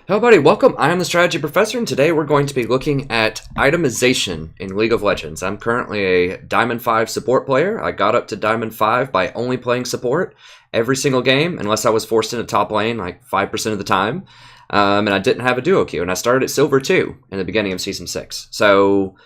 Hello buddy, welcome. I am the Strategy Professor and today we're going to be looking at itemization in League of Legends. I'm currently a Diamond 5 support player. I got up to Diamond 5 by only playing support every single game, unless I was forced into top lane like 5% of the time. And I didn't have a duo queue, and I started at Silver 2 in the beginning of Season 6. So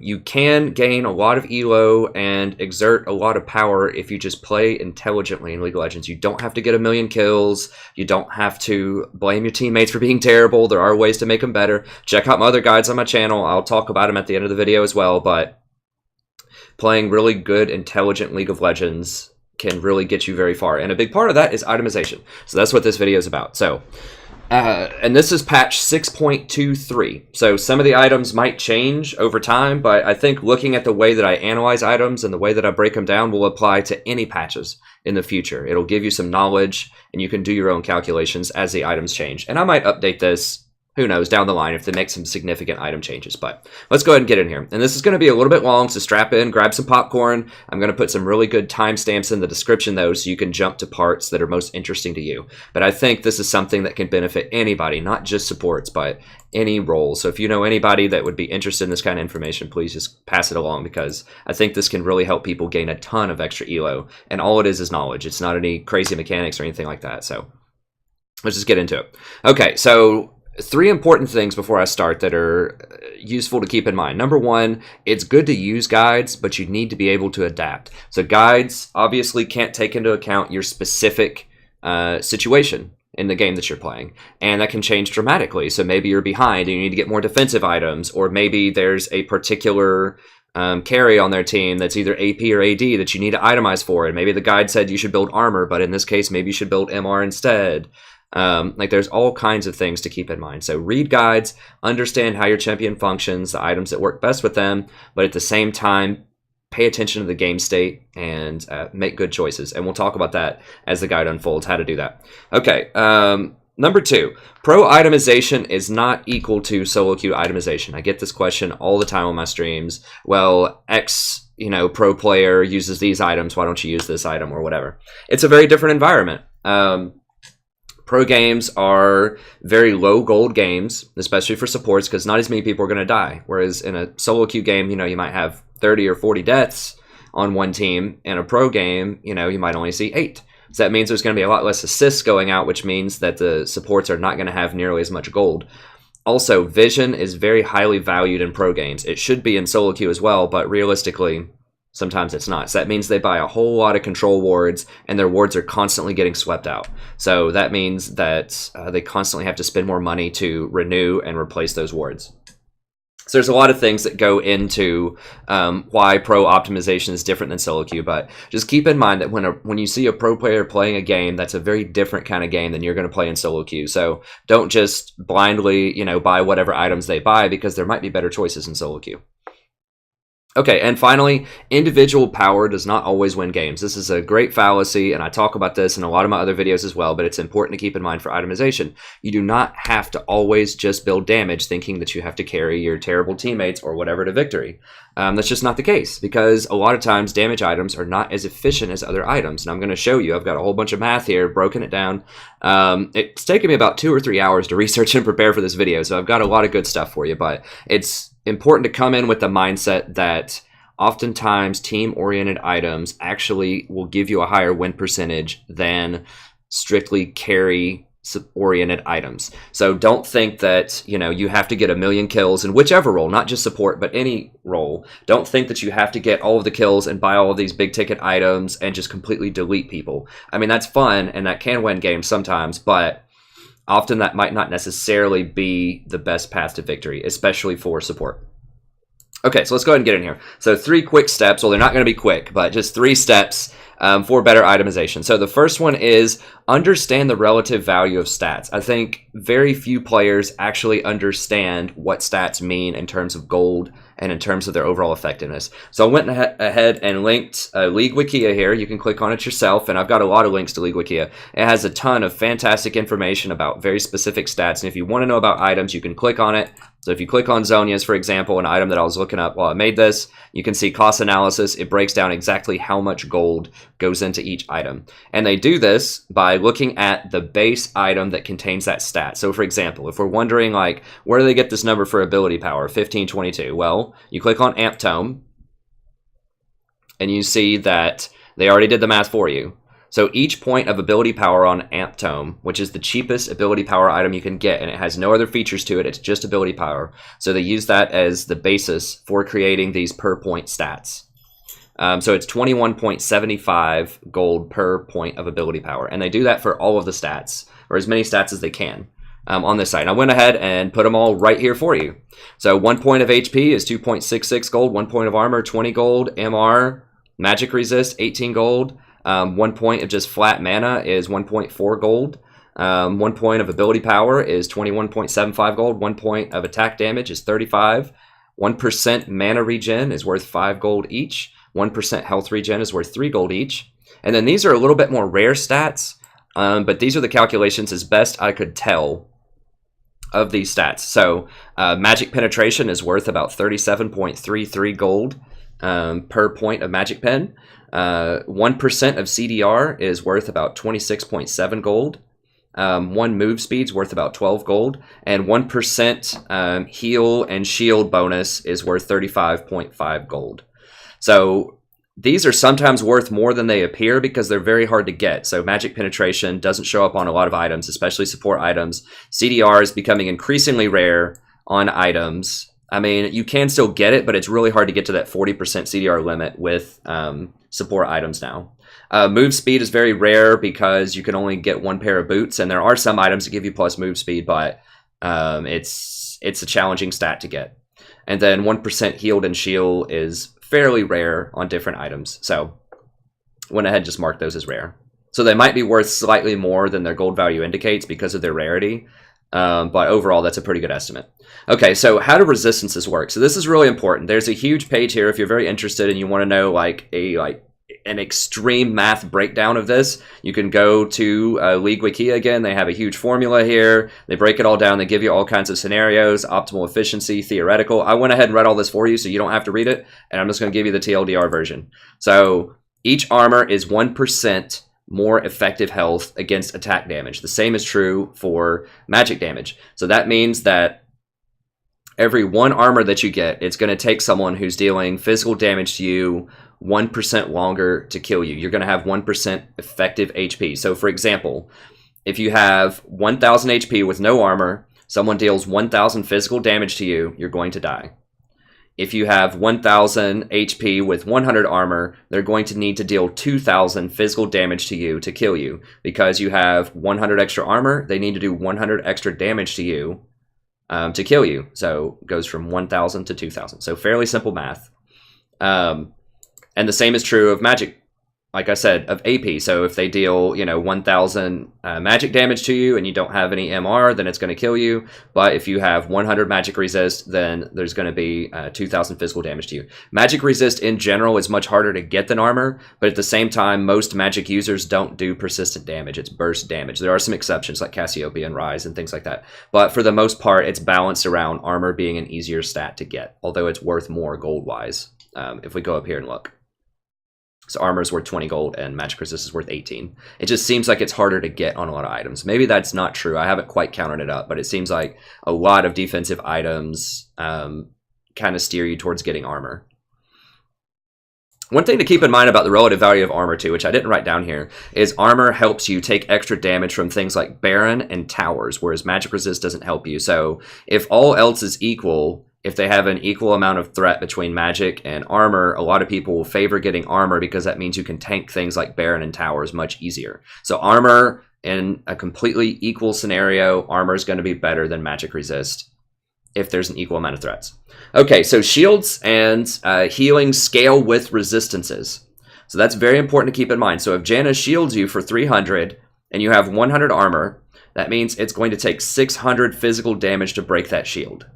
you can gain a lot of elo and exert a lot of power if you just play intelligently in League of Legends. You don't have to get a million kills. You don't have to blame your teammates for being terrible. There are ways to make them better. Check out my other guides on my channel. I'll talk about them at the end of the video as well, but playing really good, intelligent League of Legends can really get you very far. And a big part of that is itemization. So that's what this video is about. And this is patch 6.23, so some of the items might change over time, but I think looking at the way that I analyze items and the way that I break them down will apply to any patches in the future. It'll give you some knowledge, and you can do your own calculations as the items change. And I might update this, who knows, down the line if they make some significant item changes. But let's go ahead and get in here. And this is going to be a little bit long, so strap in, grab some popcorn. I'm going to put some really good timestamps in the description, though, so you can jump to parts that are most interesting to you. But I think this is something that can benefit anybody, not just supports, but any role. So if you know anybody that would be interested in this kind of information, please just pass it along, because I think this can really help people gain a ton of extra elo. And all it is knowledge. It's not any crazy mechanics or anything like that. So let's just get into it. Okay, so three important things before I start that are useful to keep in mind. Number one, it's good to use guides, but you need to be able to adapt. So guides obviously can't take into account your specific situation in the game that you're playing, and that can change dramatically. So maybe you're behind and you need to get more defensive items, or maybe there's a particular carry on their team that's either AP or AD that you need to itemize for, and maybe the guide said you should build armor, but in this case maybe you should build MR instead. Like there's all kinds of things to keep in mind. So read guides, understand how your champion functions, the items that work best with them, but at the same time, pay attention to the game state and make good choices. And we'll talk about that as the guide unfolds, how to do that. Okay, number two, pro itemization is not equal to solo queue itemization. I get this question all the time on my streams. Well, X, pro player uses these items, why don't you use this item or whatever? It's a very different environment. Pro games are very low gold games, especially for supports, because not as many people are going to die. Whereas in a solo queue game, you might have 30 or 40 deaths on one team. In a pro game, you might only see 8. So that means there's going to be a lot less assists going out, which means that the supports are not going to have nearly as much gold. Also, vision is very highly valued in pro games. It should be in solo queue as well, but realistically, sometimes it's not. So that means they buy a whole lot of control wards, and their wards are constantly getting swept out. So that means that they constantly have to spend more money to renew and replace those wards. So there's a lot of things that go into why pro optimization is different than solo queue, but just keep in mind that when you see a pro player playing a game, that's a very different kind of game than you're going to play in solo queue. So don't just blindly, buy whatever items they buy, because there might be better choices in solo queue. Okay, and finally, individual power does not always win games. This is a great fallacy, and I talk about this in a lot of my other videos as well, but it's important to keep in mind for itemization. You do not have to always just build damage thinking that you have to carry your terrible teammates or whatever to victory. That's just not the case, because a lot of times damage items are not as efficient as other items, and I'm going to show you. I've got a whole bunch of math here, broken it down. It's taken me about 2 or 3 hours to research and prepare for this video, so I've got a lot of good stuff for you, but it's important to come in with the mindset that oftentimes team-oriented items will give you a higher win percentage than strictly carry-oriented items. So don't think that, you have to get a million kills in whichever role, not just support, but any role. Don't think that you have to get all of the kills and buy all of these big-ticket items and just completely delete people. I mean, that's fun, and that can win games sometimes, but often that might not necessarily be the best path to victory, especially for support. Okay, so let's go ahead and get in here. So 3 quick steps. Well, they're not going to be quick, but just 3 steps for better itemization. So the first one is understand the relative value of stats. I think very few players actually understand what stats mean in terms of gold and in terms of their overall effectiveness. So I went ahead and linked League Wikia here. You can click on it yourself, and I've got a lot of links to League Wikia. It has a ton of fantastic information about very specific stats, and if you want to know about items, you can click on it, So if you click on Zhonya's, for example, an item that I was looking up while I made this, you can see cost analysis. It breaks down exactly how much gold goes into each item. And they do this by looking at the base item that contains that stat. So for example, if we're wondering like, where do they get this number for ability power, 1522? Well, you click on Amp Tome, and you see that they already did the math for you. So each point of ability power on Amp Tome, which is the cheapest ability power item you can get, and it has no other features to it, it's just ability power. So they use that as the basis for creating these per point stats. So it's 21.75 gold per point of ability power. And they do that for all of the stats, or as many stats as they can on this site. And I went ahead and put them all right here for you. So 1 point of HP is 2.66 gold, 1 point of armor, 20 gold, MR, magic resist, 18 gold. 1 point of just flat mana is 1.4 gold. 1 point of ability power is 21.75 gold. 1 point of attack damage is 35. 1% mana regen is worth 5 gold each. 1% health regen is worth 3 gold each. And then these are a little bit more rare stats, but these are the calculations as best I could tell of these stats. So magic penetration is worth about 37.33 gold per point of magic pen. 1% of CDR is worth about 26.7 gold. 1 move speed is worth about 12 gold. And 1% heal and shield bonus is worth 35.5 gold. So these are sometimes worth more than they appear because they're very hard to get. So magic penetration doesn't show up on a lot of items, especially support items. CDR is becoming increasingly rare on items. I mean, you can still get it, but it's really hard to get to that 40% CDR limit with support items now. Move speed is very rare because you can only get 1 pair of boots, and there are some items that give you plus move speed, but it's a challenging stat to get. And then 1% healed and shield is fairly rare on different items, so went ahead and just marked those as rare. So they might be worth slightly more than their gold value indicates because of their rarity. But overall, that's a pretty good estimate. Okay, so how do resistances work? So this is really important. There's a huge page here if you're very interested and you want to know like an extreme math breakdown of this. You can go to League Wiki again. They have a huge formula here. They break it all down. They give you all kinds of scenarios, optimal efficiency, theoretical. I went ahead and read all this for you so you don't have to read it. And I'm just going to give you the TLDR version. So each armor is 1% more effective health against attack damage. The same is true for magic damage. So that means that every 1 armor that you get, it's going to take someone who's dealing physical damage to you 1% longer to kill you. You're going to have 1% effective HP. So for example, if you have 1000 HP with no armor, someone deals 1000 physical damage to you, you're going to die. If you have 1000 HP with 100 armor, they're going to need to deal 2000 physical damage to you to kill you. Because you have 100 extra armor, they need to do 100 extra damage to you to kill you. So it goes from 1000 to 2000. So fairly simple math. And the same is true of magic, like I said, of AP. So if they deal, 1000 magic damage to you and you don't have any MR, then it's going to kill you. But if you have 100 magic resist, then there's going to be 2000 physical damage to you. Magic resist in general is much harder to get than armor, but at the same time, most magic users don't do persistent damage. It's burst damage. There are some exceptions like Cassiopeia and Rise and things like that. But for the most part, it's balanced around armor being an easier stat to get, although it's worth more gold-wise if we go up here and look. So armor is worth 20 gold and magic resist is worth 18. It just seems like it's harder to get on a lot of items. Maybe that's not true. I haven't quite counted it up, but it seems like a lot of defensive items kind of steer you towards getting armor. One thing to keep in mind about the relative value of armor too, which I didn't write down here, is armor helps you take extra damage from things like Baron and Towers, whereas magic resist doesn't help you. So if all else is equal, if they have an equal amount of threat between magic and armor, a lot of people will favor getting armor because that means you can tank things like Baron and Towers much easier. So armor in a completely equal scenario, armor is going to be better than magic resist if there's an equal amount of threats. Okay, so shields and healing scale with resistances. So that's very important to keep in mind. So if Janna shields you for 300 and you have 100 armor, that means it's going to take 600 physical damage to break that shield.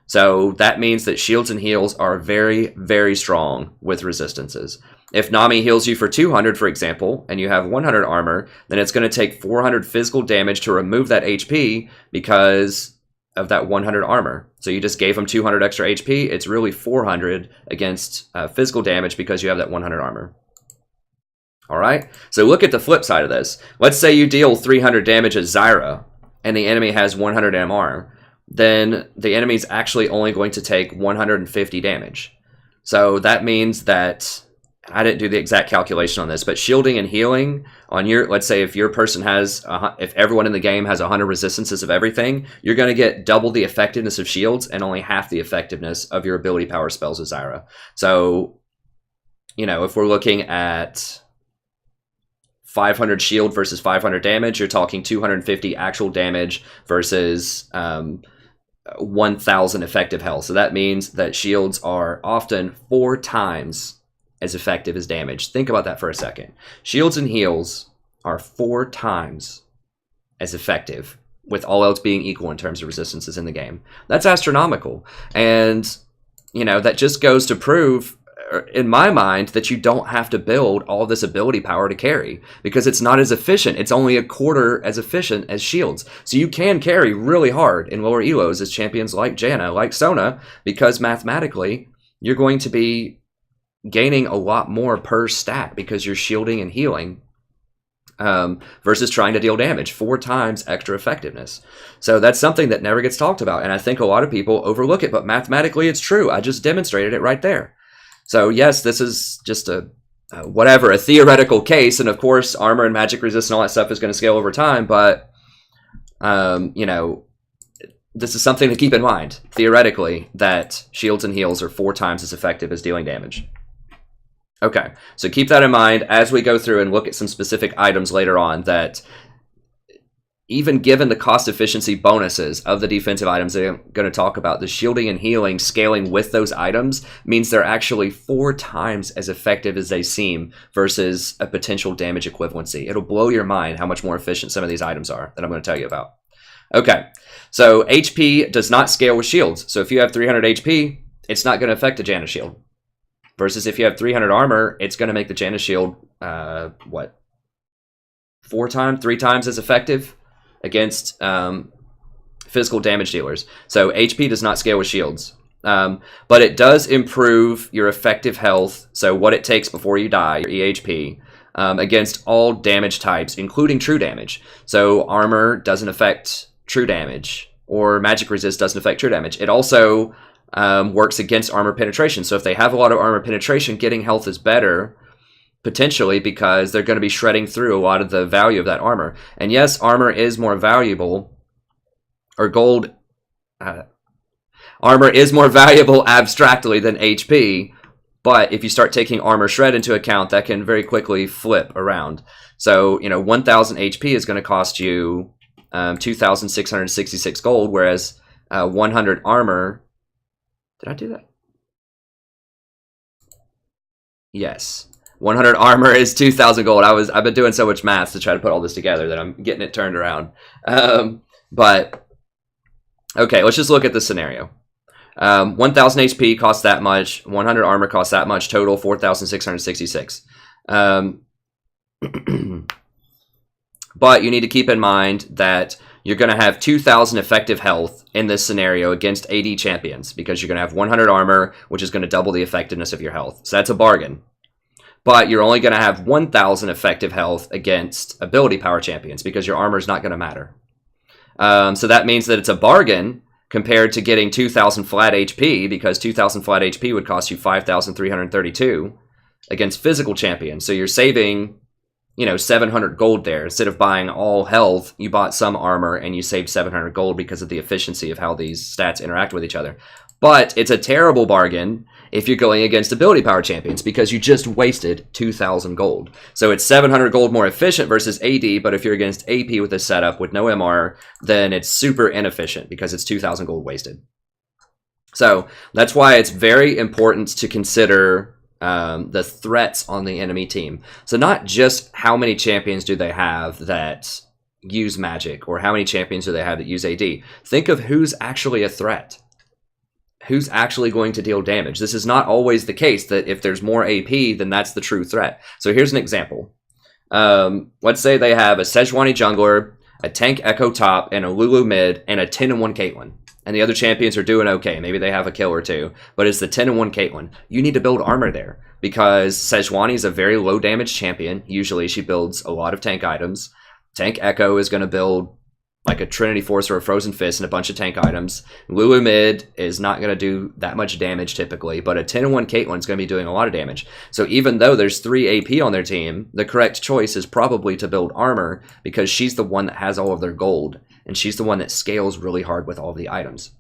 So that means that shields and heals are very, very strong with resistances. If Nami heals you for 200, for example, and you have 100 armor, then it's going to take 400 physical damage to remove that HP because of that 100 armor. So you just gave them 200 extra HP. It's really 400 against physical damage because you have that 100 armor. All right, so look at the flip side of this. Let's say you deal 300 damage at ZZ'Rot and the enemy has 100 MR. Then the enemy's actually only going to take 150 damage. So that means that, I didn't do the exact calculation on this, but shielding and healing on your, let's say if your person has, if everyone in the game has 100 resistances of everything, you're going to get double the effectiveness of shields and only half the effectiveness of your ability power spells with ZZ'Rot. So, you know, if we're looking at 500 shield versus 500 damage, you're talking 250 actual damage versus 1,000 effective health. So that means that shields are often 4 times as effective as damage. Think about that for a second. Shields and heals are 4 times as effective, with all else being equal in terms of resistances in the game. That's astronomical. And, you know, that just goes to prove, in my mind, that you don't have to build all this ability power to carry, because it's not as efficient. It's only a quarter as efficient as shields. So you can carry really hard in lower elos as champions like Zhonya, like Sona, because mathematically you're going to be gaining a lot more per stat because you're shielding and healing versus trying to deal damage. 4 times extra effectiveness. So that's something that never gets talked about, and I think a lot of people overlook it, but mathematically it's true. I just demonstrated it right there. So yes, this is just a theoretical case, and of course armor and magic resist and all that stuff is going to scale over time, but you know, this is something to keep in mind, theoretically, that shields and heals are 4 times as effective as dealing damage. Okay, so keep that in mind as we go through and look at some specific items later on, that even given the cost efficiency bonuses of the defensive items that I'm going to talk about, the shielding and healing scaling with those items means they're actually 4 times as effective as they seem versus a potential damage equivalency. It'll blow your mind how much more efficient some of these items are that I'm going to tell you about. Okay, so HP does not scale with shields. So if you have 300 HP, it's not going to affect the Zhonya shield. Versus if you have 300 armor, it's going to make the Zhonya shield, 3 times as effective against physical damage dealers. So HP does not scale with shields. But it does improve your effective health, so what it takes before you die, your EHP, against all damage types, including true damage. So armor doesn't affect true damage, or magic resist doesn't affect true damage. It also works against armor penetration. So if they have a lot of armor penetration, getting health is better, potentially, because they're going to be shredding through a lot of the value of that armor. And yes, armor is more valuable, or gold, armor is more valuable abstractly than HP, but if you start taking armor shred into account, that can very quickly flip around. So, you know, 1,000 HP is going to cost you 2,666 gold, whereas 100 armor, did I do that? Yes. 100 armor is 2,000 gold. I've been doing so much math to try to put all this together that I'm getting it turned around. But okay, let's just look at this scenario. 1,000 HP costs that much. 100 armor costs that much. Total 4,666. But you need to keep in mind that you're going to have 2,000 effective health in this scenario against AD champions, because you're going to have 100 armor, which is going to double the effectiveness of your health. So that's a bargain. But you're only going to have 1,000 effective health against ability power champions, because your armor is not going to matter. So that means that it's a bargain compared to getting 2,000 flat HP, because 2,000 flat HP would cost you 5,332 against physical champions. So you're saving, you know, 700 gold there. Instead of buying all health, you bought some armor and you saved 700 gold because of the efficiency of how these stats interact with each other. But it's a terrible bargain if you're going against ability power champions, because you just wasted 2,000 gold. So it's 700 gold more efficient versus AD, but if you're against AP with this setup with no MR, then it's super inefficient because it's 2,000 gold wasted. So that's why it's very important to consider the threats on the enemy team. So not just how many champions do they have that use magic, or how many champions do they have that use AD. Think of who's actually a threat. Who's actually going to deal damage. This is not always the case that if there's more AP, then that's the true threat. So here's an example. Let's say they have a Sejuani jungler, a tank Echo top, and a Lulu mid, and a 10-1 Caitlyn. and the other champions are doing okay. Maybe they have a kill or two, but it's the 10-1 Caitlyn. You need to build armor there because Sejuani is a very low damage champion. Usually she builds a lot of tank items. Tank Echo is going to build like a Trinity Force or a Frozen Fist and a bunch of tank items. Lulu mid is not going to do that much damage typically, but a 10-1 Caitlyn is going to be doing a lot of damage. So even though there's 3 AP on their team, the correct choice is probably to build armor because she's the one that has all of their gold, and she's the one that scales really hard with all of the items.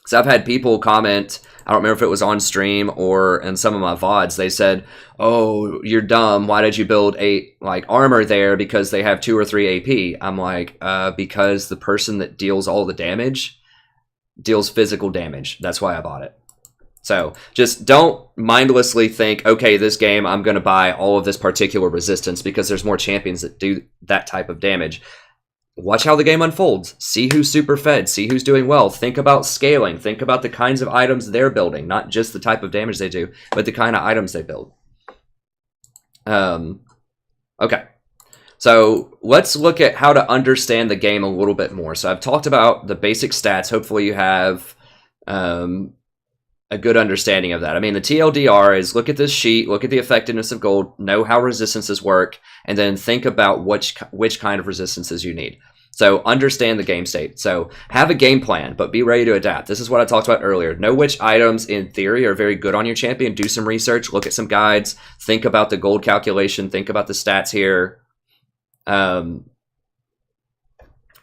So I've had people comment, I don't remember if it was on stream or in some of my VODs, they said, oh, you're dumb, why did you build armor there because they have 2 or 3 AP? I'm like, because the person that deals all the damage deals physical damage. That's why I bought it. So just don't mindlessly think, okay, this game I'm going to buy all of this particular resistance because there's more champions that do that type of damage. Watch how the game unfolds. See who's super fed. See who's doing well. Think about scaling. Think about the kinds of items they're building. Not just the type of damage they do, but the kind of items they build. Okay. So let's look at how to understand the game a little bit more. So I've talked about the basic stats. Hopefully you have a good understanding of that. I mean, the TLDR is look at this sheet, look at the effectiveness of gold, know how resistances work, and then think about which kind of resistances you need. So understand the game state. So have a game plan, but be ready to adapt. This is what I talked about earlier. Know which items in theory are very good on your champion. Do some research, look at some guides, think about the gold calculation, think about the stats here.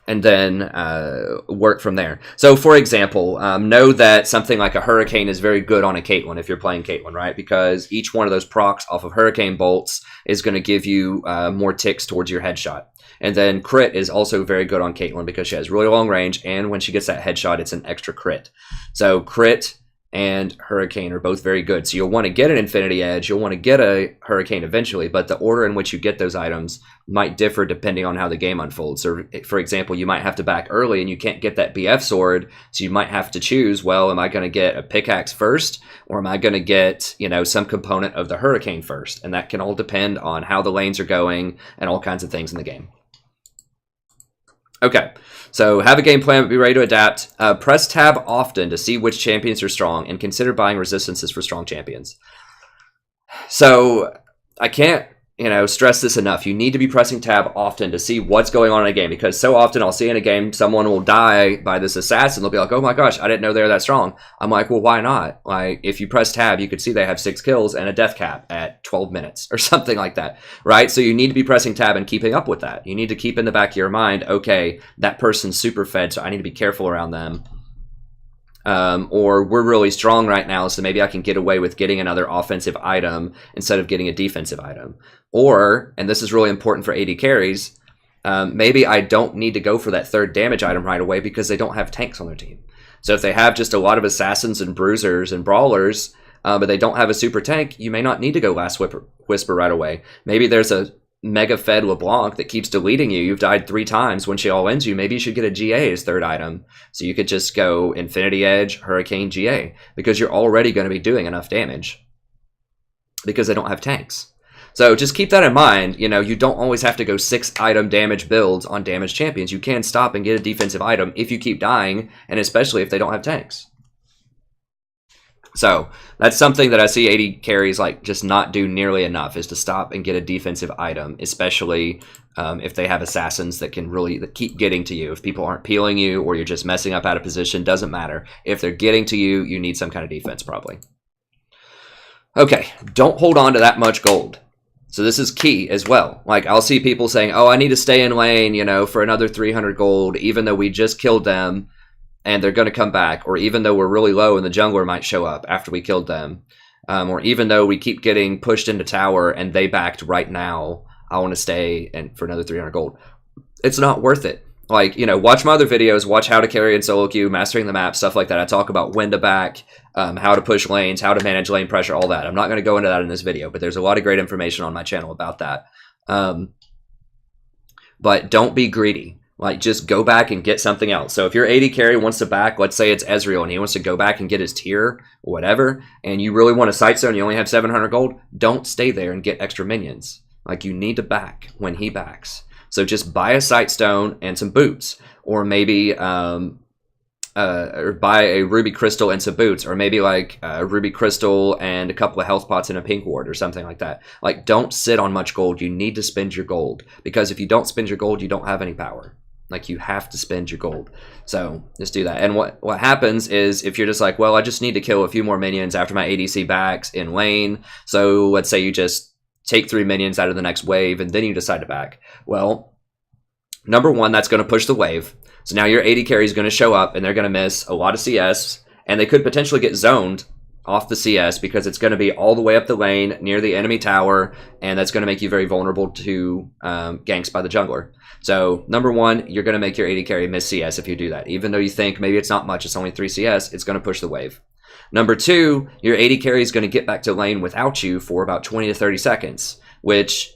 And then work from there. So, for example, know that something like a Hurricane is very good on a Caitlyn if you're playing Caitlyn, right? Because each one of those procs off of Hurricane bolts is going to give you more ticks towards your headshot. And then crit is also very good on Caitlyn because she has really long range, and when she gets that headshot, it's an extra crit. So crit and Hurricane are both very good. So you'll want to get an Infinity Edge, you'll want to get a Hurricane eventually, but the order in which you get those items might differ depending on how the game unfolds. So for example, you might have to back early and you can't get that BF sword, so you might have to choose, well, am I going to get a pickaxe first, or am I going to get, you know, some component of the Hurricane first? And that can all depend on how the lanes are going and all kinds of things in the game. Okay, so have a game plan, but be ready to adapt. Press tab often to see which champions are strong, and consider buying resistances for strong champions. So I can't, stress this enough. You need to be pressing tab often to see what's going on in a game, because so often I'll see in a game someone will die by this assassin. They'll be like, oh my gosh, I didn't know they were that strong. I'm like, well, why not? Like, if you press tab, you could see they have 6 kills and a death cap at 12 minutes or something like that, right? So you need to be pressing tab and keeping up with that. You need to keep in the back of your mind, okay, that person's super fed, so I need to be careful around them. Or we're really strong right now, so maybe I can get away with getting another offensive item instead of getting a defensive item. Or, and this is really important for AD carries, maybe I don't need to go for that 3rd damage item right away because they don't have tanks on their team. So if they have just a lot of assassins and bruisers and brawlers, but they don't have a super tank, you may not need to go Last Whisper right away. Maybe there's a mega fed LeBlanc that keeps deleting you. You've died 3 times. When she all ends you, maybe you should get a GA as 3rd item. So you could just go Infinity Edge, Hurricane, GA, because you're already going to be doing enough damage because they don't have tanks. So just keep that in mind. You don't always have to go 6 item damage builds on damaged champions. You can stop and get a defensive item if you keep dying, and especially if they don't have tanks. So that's something that I see AD carries just not do nearly enough, is to stop and get a defensive item, especially if they have assassins that can really keep getting to you. If people aren't peeling you or you're just messing up out of position, doesn't matter. If they're getting to you, you need some kind of defense probably. Okay, don't hold on to that much gold. So this is key as well. I'll see people saying, oh, I need to stay in lane, for another 300 gold, even though we just killed them and they're going to come back, or even though we're really low and the jungler might show up after we killed them, or even though we keep getting pushed into tower and they backed right now, I want to stay and for another 300 gold. It's not worth it. Watch my other videos, watch how to carry in solo queue, mastering the map, stuff like that. I talk about when to back, how to push lanes, how to manage lane pressure, all that. I'm not going to go into that in this video, but there's a lot of great information on my channel about that. But don't be greedy. Just go back and get something else. So if your AD carry wants to back, let's say it's Ezreal, and he wants to go back and get his tier or whatever, and you really want a sight stone, you only have 700 gold, don't stay there and get extra minions. You need to back when he backs. So just buy a sight stone and some boots, or maybe or buy a ruby crystal and some boots, or maybe like a ruby crystal and a couple of health pots and a pink ward or something like that. Like, don't sit on much gold. You need to spend your gold, because if you don't spend your gold, you don't have any power. Like, you have to spend your gold. So just do that. And what happens is, if you're just like, well, I just need to kill a few more minions after my ADC backs in lane. So let's say you just take 3 minions out of the next wave and then you decide to back. Well, number one, that's going to push the wave. So now your AD carry is going to show up and they're going to miss a lot of CS, and they could potentially get zoned off the CS because it's going to be all the way up the lane near the enemy tower, and that's going to make you very vulnerable to ganks by the jungler. So number one, you're going to make your AD carry miss CS if you do that. Even though you think maybe it's not much, it's only 3 CS, it's going to push the wave. Number two, your AD carry is going to get back to lane without you for about 20 to 30 seconds, which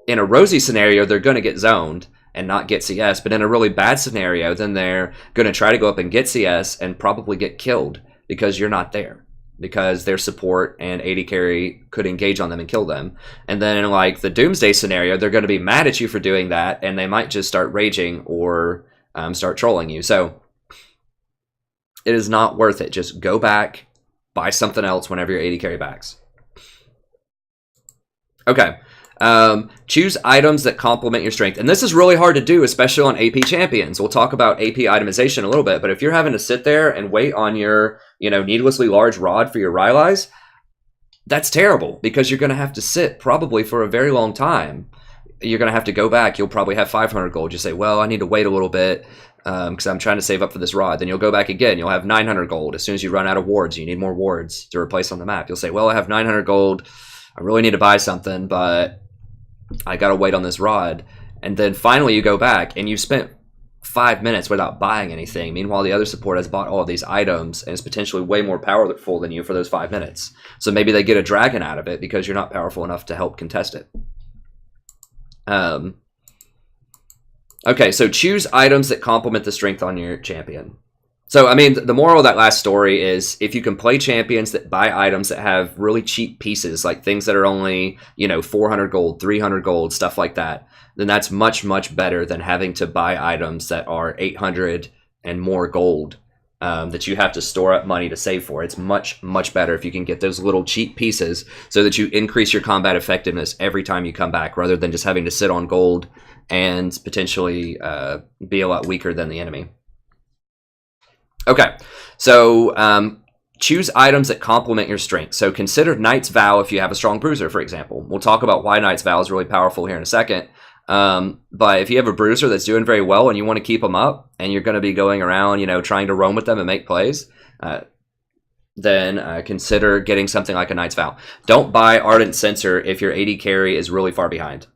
in a rosy scenario, they're going to get zoned and not get CS, but in a really bad scenario, then they're going to try to go up and get CS and probably get killed because you're not there, because their support and AD carry could engage on them and kill them. And then in like the Doomsday scenario, they're going to be mad at you for doing that, and they might just start raging or start trolling you. So it is not worth it. Just go back, buy something else whenever your AD carry backs. Okay. Choose items that complement your strength. And this is really hard to do, especially on AP champions. We'll talk about AP itemization a little bit, but if you're having to sit there and wait on your, needlessly large rod for your Rylai's, that's terrible, because you're going to have to sit probably for a very long time. You're going to have to go back. You'll probably have 500 gold. You say, well, I need to wait a little bit because I'm trying to save up for this rod. Then you'll go back again. You'll have 900 gold. As soon as you run out of wards, you need more wards to replace on the map. You'll say, well, I have 900 gold. I really need to buy something, but I gotta wait on this rod. And then finally you go back and you spent 5 minutes without buying anything. Meanwhile, the other support has bought all of these items and is potentially way more powerful than you for those 5 minutes. So maybe they get a dragon out of it because you're not powerful enough to help contest it. Okay, so choose items that complement the strength on your champion. So, I mean, the moral of that last story is, if you can play champions that buy items that have really cheap pieces, like things that are only, 400 gold, 300 gold, stuff like that, then that's much, much better than having to buy items that are 800 and more gold that you have to store up money to save for. It's much, much better if you can get those little cheap pieces so that you increase your combat effectiveness every time you come back, rather than just having to sit on gold and potentially be a lot weaker than the enemy. Okay, so choose items that complement your strength. So consider Knight's Vow if you have a strong bruiser, for example. We'll talk about why Knight's Vow is really powerful here in a second. But if you have a bruiser that's doing very well and you want to keep them up, and you're going to be going around, trying to roam with them and make plays, then consider getting something like a Knight's Vow. Don't buy Ardent Censer if your AD carry is really far behind.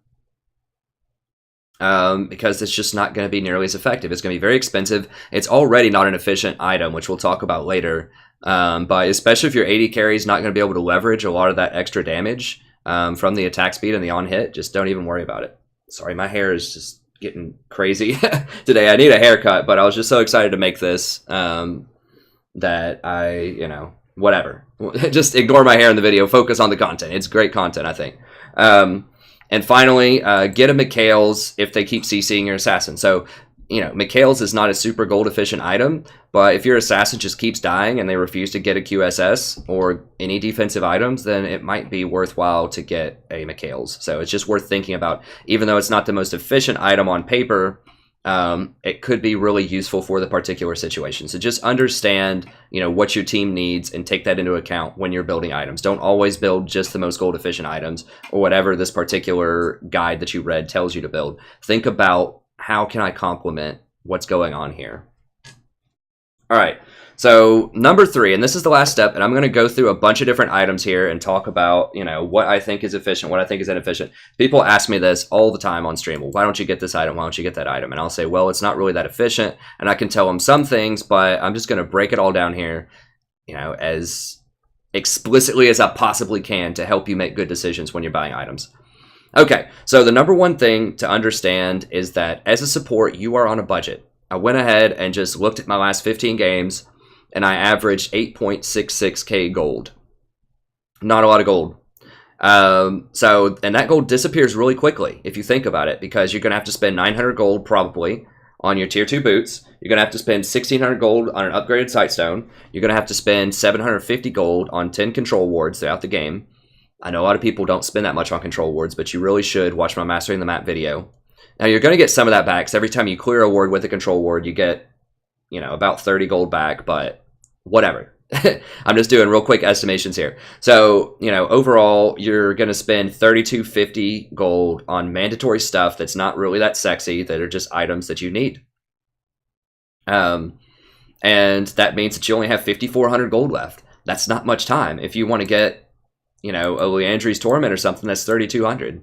Because it's just not going to be nearly as effective. It's going to be very expensive. It's already not an efficient item, which we'll talk about later. But especially if your AD carry is not going to be able to leverage a lot of that extra damage from the attack speed and the on-hit, just don't even worry about it. Sorry, my hair is just getting crazy today. I need a haircut, but I was just so excited to make this that I, whatever. Just ignore my hair in the video. Focus on the content. It's great content, I think. And finally, get a Mikael's if they keep CCing your assassin. So, Mikael's is not a super gold efficient item, but if your assassin just keeps dying and they refuse to get a QSS or any defensive items, then it might be worthwhile to get a Mikael's. So it's just worth thinking about. Even though it's not the most efficient item on paper, it could be really useful for the particular situation. So just understand, what your team needs and take that into account when you're building items. Don't always build just the most gold efficient items or whatever this particular guide that you read tells you to build. Think about, how can I complement what's going on here? All right. So number 3, and this is the last step, and I'm going to go through a bunch of different items here and talk about, what I think is efficient, what I think is inefficient. People ask me this all the time on stream. Well, why don't you get this item? Why don't you get that item? And I'll say, well, it's not really that efficient, and I can tell them some things, but I'm just going to break it all down here, as explicitly as I possibly can to help you make good decisions when you're buying items. Okay, so the number one thing to understand is that as a support, you are on a budget. I went ahead and just looked at my last 15 games, and I averaged 8.66k gold. Not a lot of gold. And that gold disappears really quickly if you think about it, because you're going to have to spend 900 gold probably on your tier 2 boots. You're going to have to spend 1,600 gold on an upgraded Sightstone. You're going to have to spend 750 gold on 10 control wards throughout the game. I know a lot of people don't spend that much on control wards, but you really should watch my Mastering the Map video. Now, you're going to get some of that back, because every time you clear a ward with a control ward, you get, you know, about 30 gold back, but whatever. I'm just doing real quick estimations here. So, you know, overall, you're going to spend 3,250 gold on mandatory stuff that's not really that sexy, that are just items that you need. And that means that you only have 5,400 gold left. That's not much time. If you want to get, you know, a Liandry's Torment or something, that's 3,200.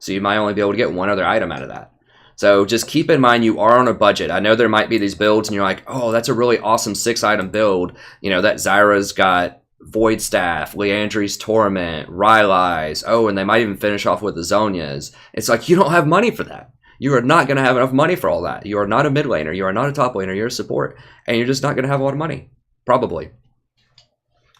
So you might only be able to get one other item out of that. So just keep in mind you are on a budget. I know there might be these builds and you're like, oh, that's a really awesome 6-item build. You know, that Zyra's got Void Staff, Liandry's Torment, Rylai's. Oh, and they might even finish off with the Zhonyas. It's like, you don't have money for that. You are not going to have enough money for all that. You are not a mid laner. You are not a top laner. You're a support. And you're just not going to have a lot of money. Probably.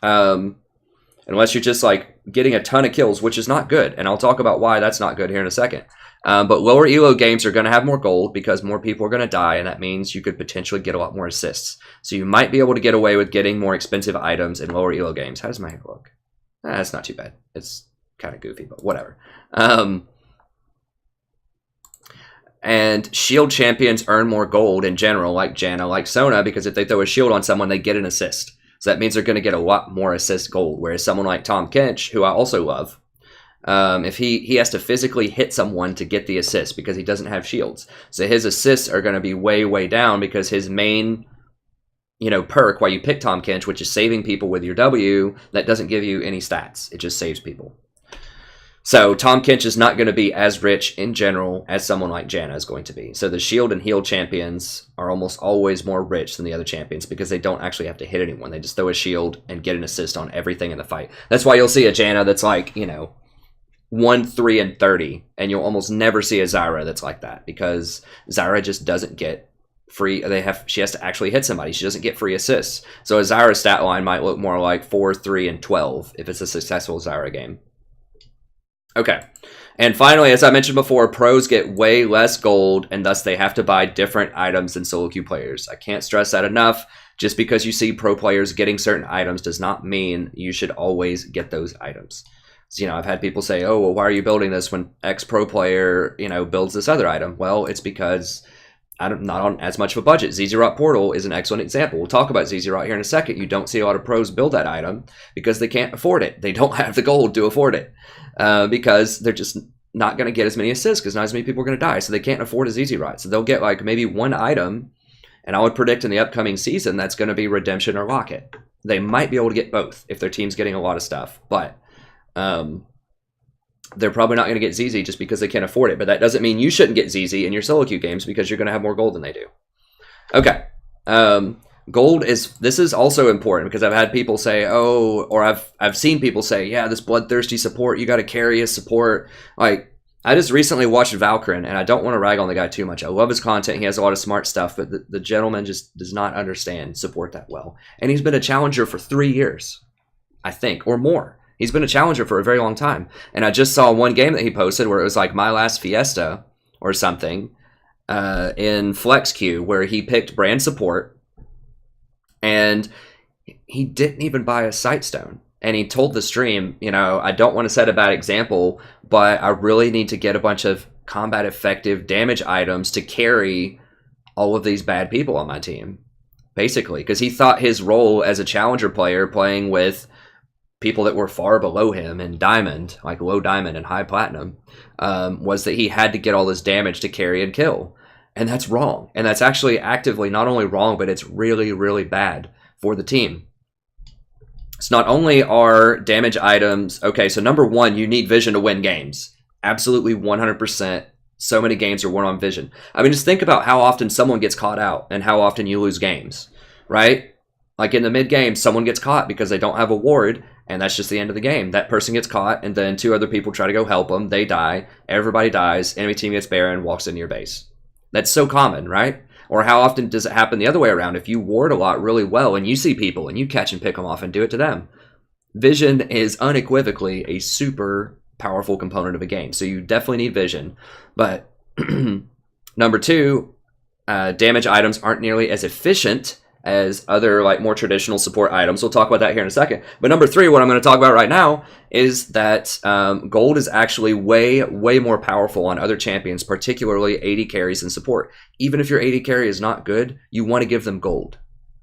Unless you're just like getting a ton of kills, which is not good. And I'll talk about why that's not good here in a second. But lower elo games are going to have more gold because more people are going to die, and that means you could potentially get a lot more assists. So you might be able to get away with getting more expensive items in lower elo games. How does my hair look? That's not too bad. It's kind of goofy, but whatever. And shield champions earn more gold in general, like Janna, like Sona, because if they throw a shield on someone, they get an assist. So that means they're going to get a lot more assist gold, whereas someone like Tahm Kench, who I also love, if he has to physically hit someone to get the assist because he doesn't have shields. So his assists are going to be way, way down because his main, you know, perk while you pick Tahm Kench, which is saving people with your W, that doesn't give you any stats. It just saves people. So Tahm Kench is not going to be as rich in general as someone like Janna is going to be. So the shield and heal champions are almost always more rich than the other champions because they don't actually have to hit anyone. They just throw a shield and get an assist on everything in the fight. That's why you'll see a Janna that's like, you know, 1, 3, and 30, and you'll almost never see a Zyra that's like that because Zyra just doesn't get free. She has to actually hit somebody. She doesn't get free assists. So a Zyra stat line might look more like 4, 3, and 12 if it's a successful Zyra game. Okay, and finally, as I mentioned before, pros get way less gold, and thus they have to buy different items than solo queue players. I can't stress that enough. Just because you see pro players getting certain items does not mean you should always get those items. So, you know, I've had people say, oh, well, why are you building this when X pro player, you know, builds this other item? Well, it's because I'm not on as much of a budget. ZZ'Rot Portal is an excellent example. We'll talk about ZZ'Rot here in a second. You don't see a lot of pros build that item because they can't afford it. They don't have the gold to afford it because they're just not going to get as many assists because not as many people are going to die. So they can't afford a ZZ'Rot. So they'll get like maybe one item, and I would predict in the upcoming season that's going to be Redemption or Locket. They might be able to get both if their team's getting a lot of stuff, but they're probably not going to get ZZ just because they can't afford it. But that doesn't mean you shouldn't get ZZ in your solo queue games because you're going to have more gold than they do. Okay. Gold this is also important because I've had people say, oh, or I've seen people say, yeah, this bloodthirsty support, you got to carry his support. Like, I just recently watched Valkyrin, and I don't want to rag on the guy too much. I love his content. He has a lot of smart stuff, but the gentleman just does not understand support that well. And he's been a challenger for 3 years, I think, or more. He's been a challenger for a very long time. And I just saw one game that he posted where it was like My Last Fiesta or something in Flex Queue where he picked brand support and he didn't even buy a Sightstone. And he told the stream, you know, I don't want to set a bad example, but I really need to get a bunch of combat effective damage items to carry all of these bad people on my team, basically. Because he thought his role as a challenger player playing with people that were far below him in Diamond, like low Diamond and high Platinum, was that he had to get all this damage to carry and kill. And that's wrong. And that's actually actively not only wrong, but it's really, really bad for the team. So not only are damage items... Okay, so number one, you need vision to win games. Absolutely 100%. So many games are won on vision. I mean, just think about how often someone gets caught out and how often you lose games, right? Like in the mid-game, someone gets caught because they don't have a ward, and that's just the end of the game. That person gets caught, and then 2 other people try to go help them. They die. Everybody dies. Enemy team gets Baron, walks into your base. That's so common, right? Or how often does it happen the other way around? If you ward a lot really well, and you see people, and you catch and pick them off and do it to them. Vision is unequivocally a super powerful component of a game, so you definitely need vision. But number 2, damage items aren't nearly as efficient as other like more traditional support items. We'll talk about that here in a second. But number 3, what I'm going to talk about right now is that gold is actually way more powerful on other champions, particularly AD carries and support. Even if your AD carry is not good, you want to give them gold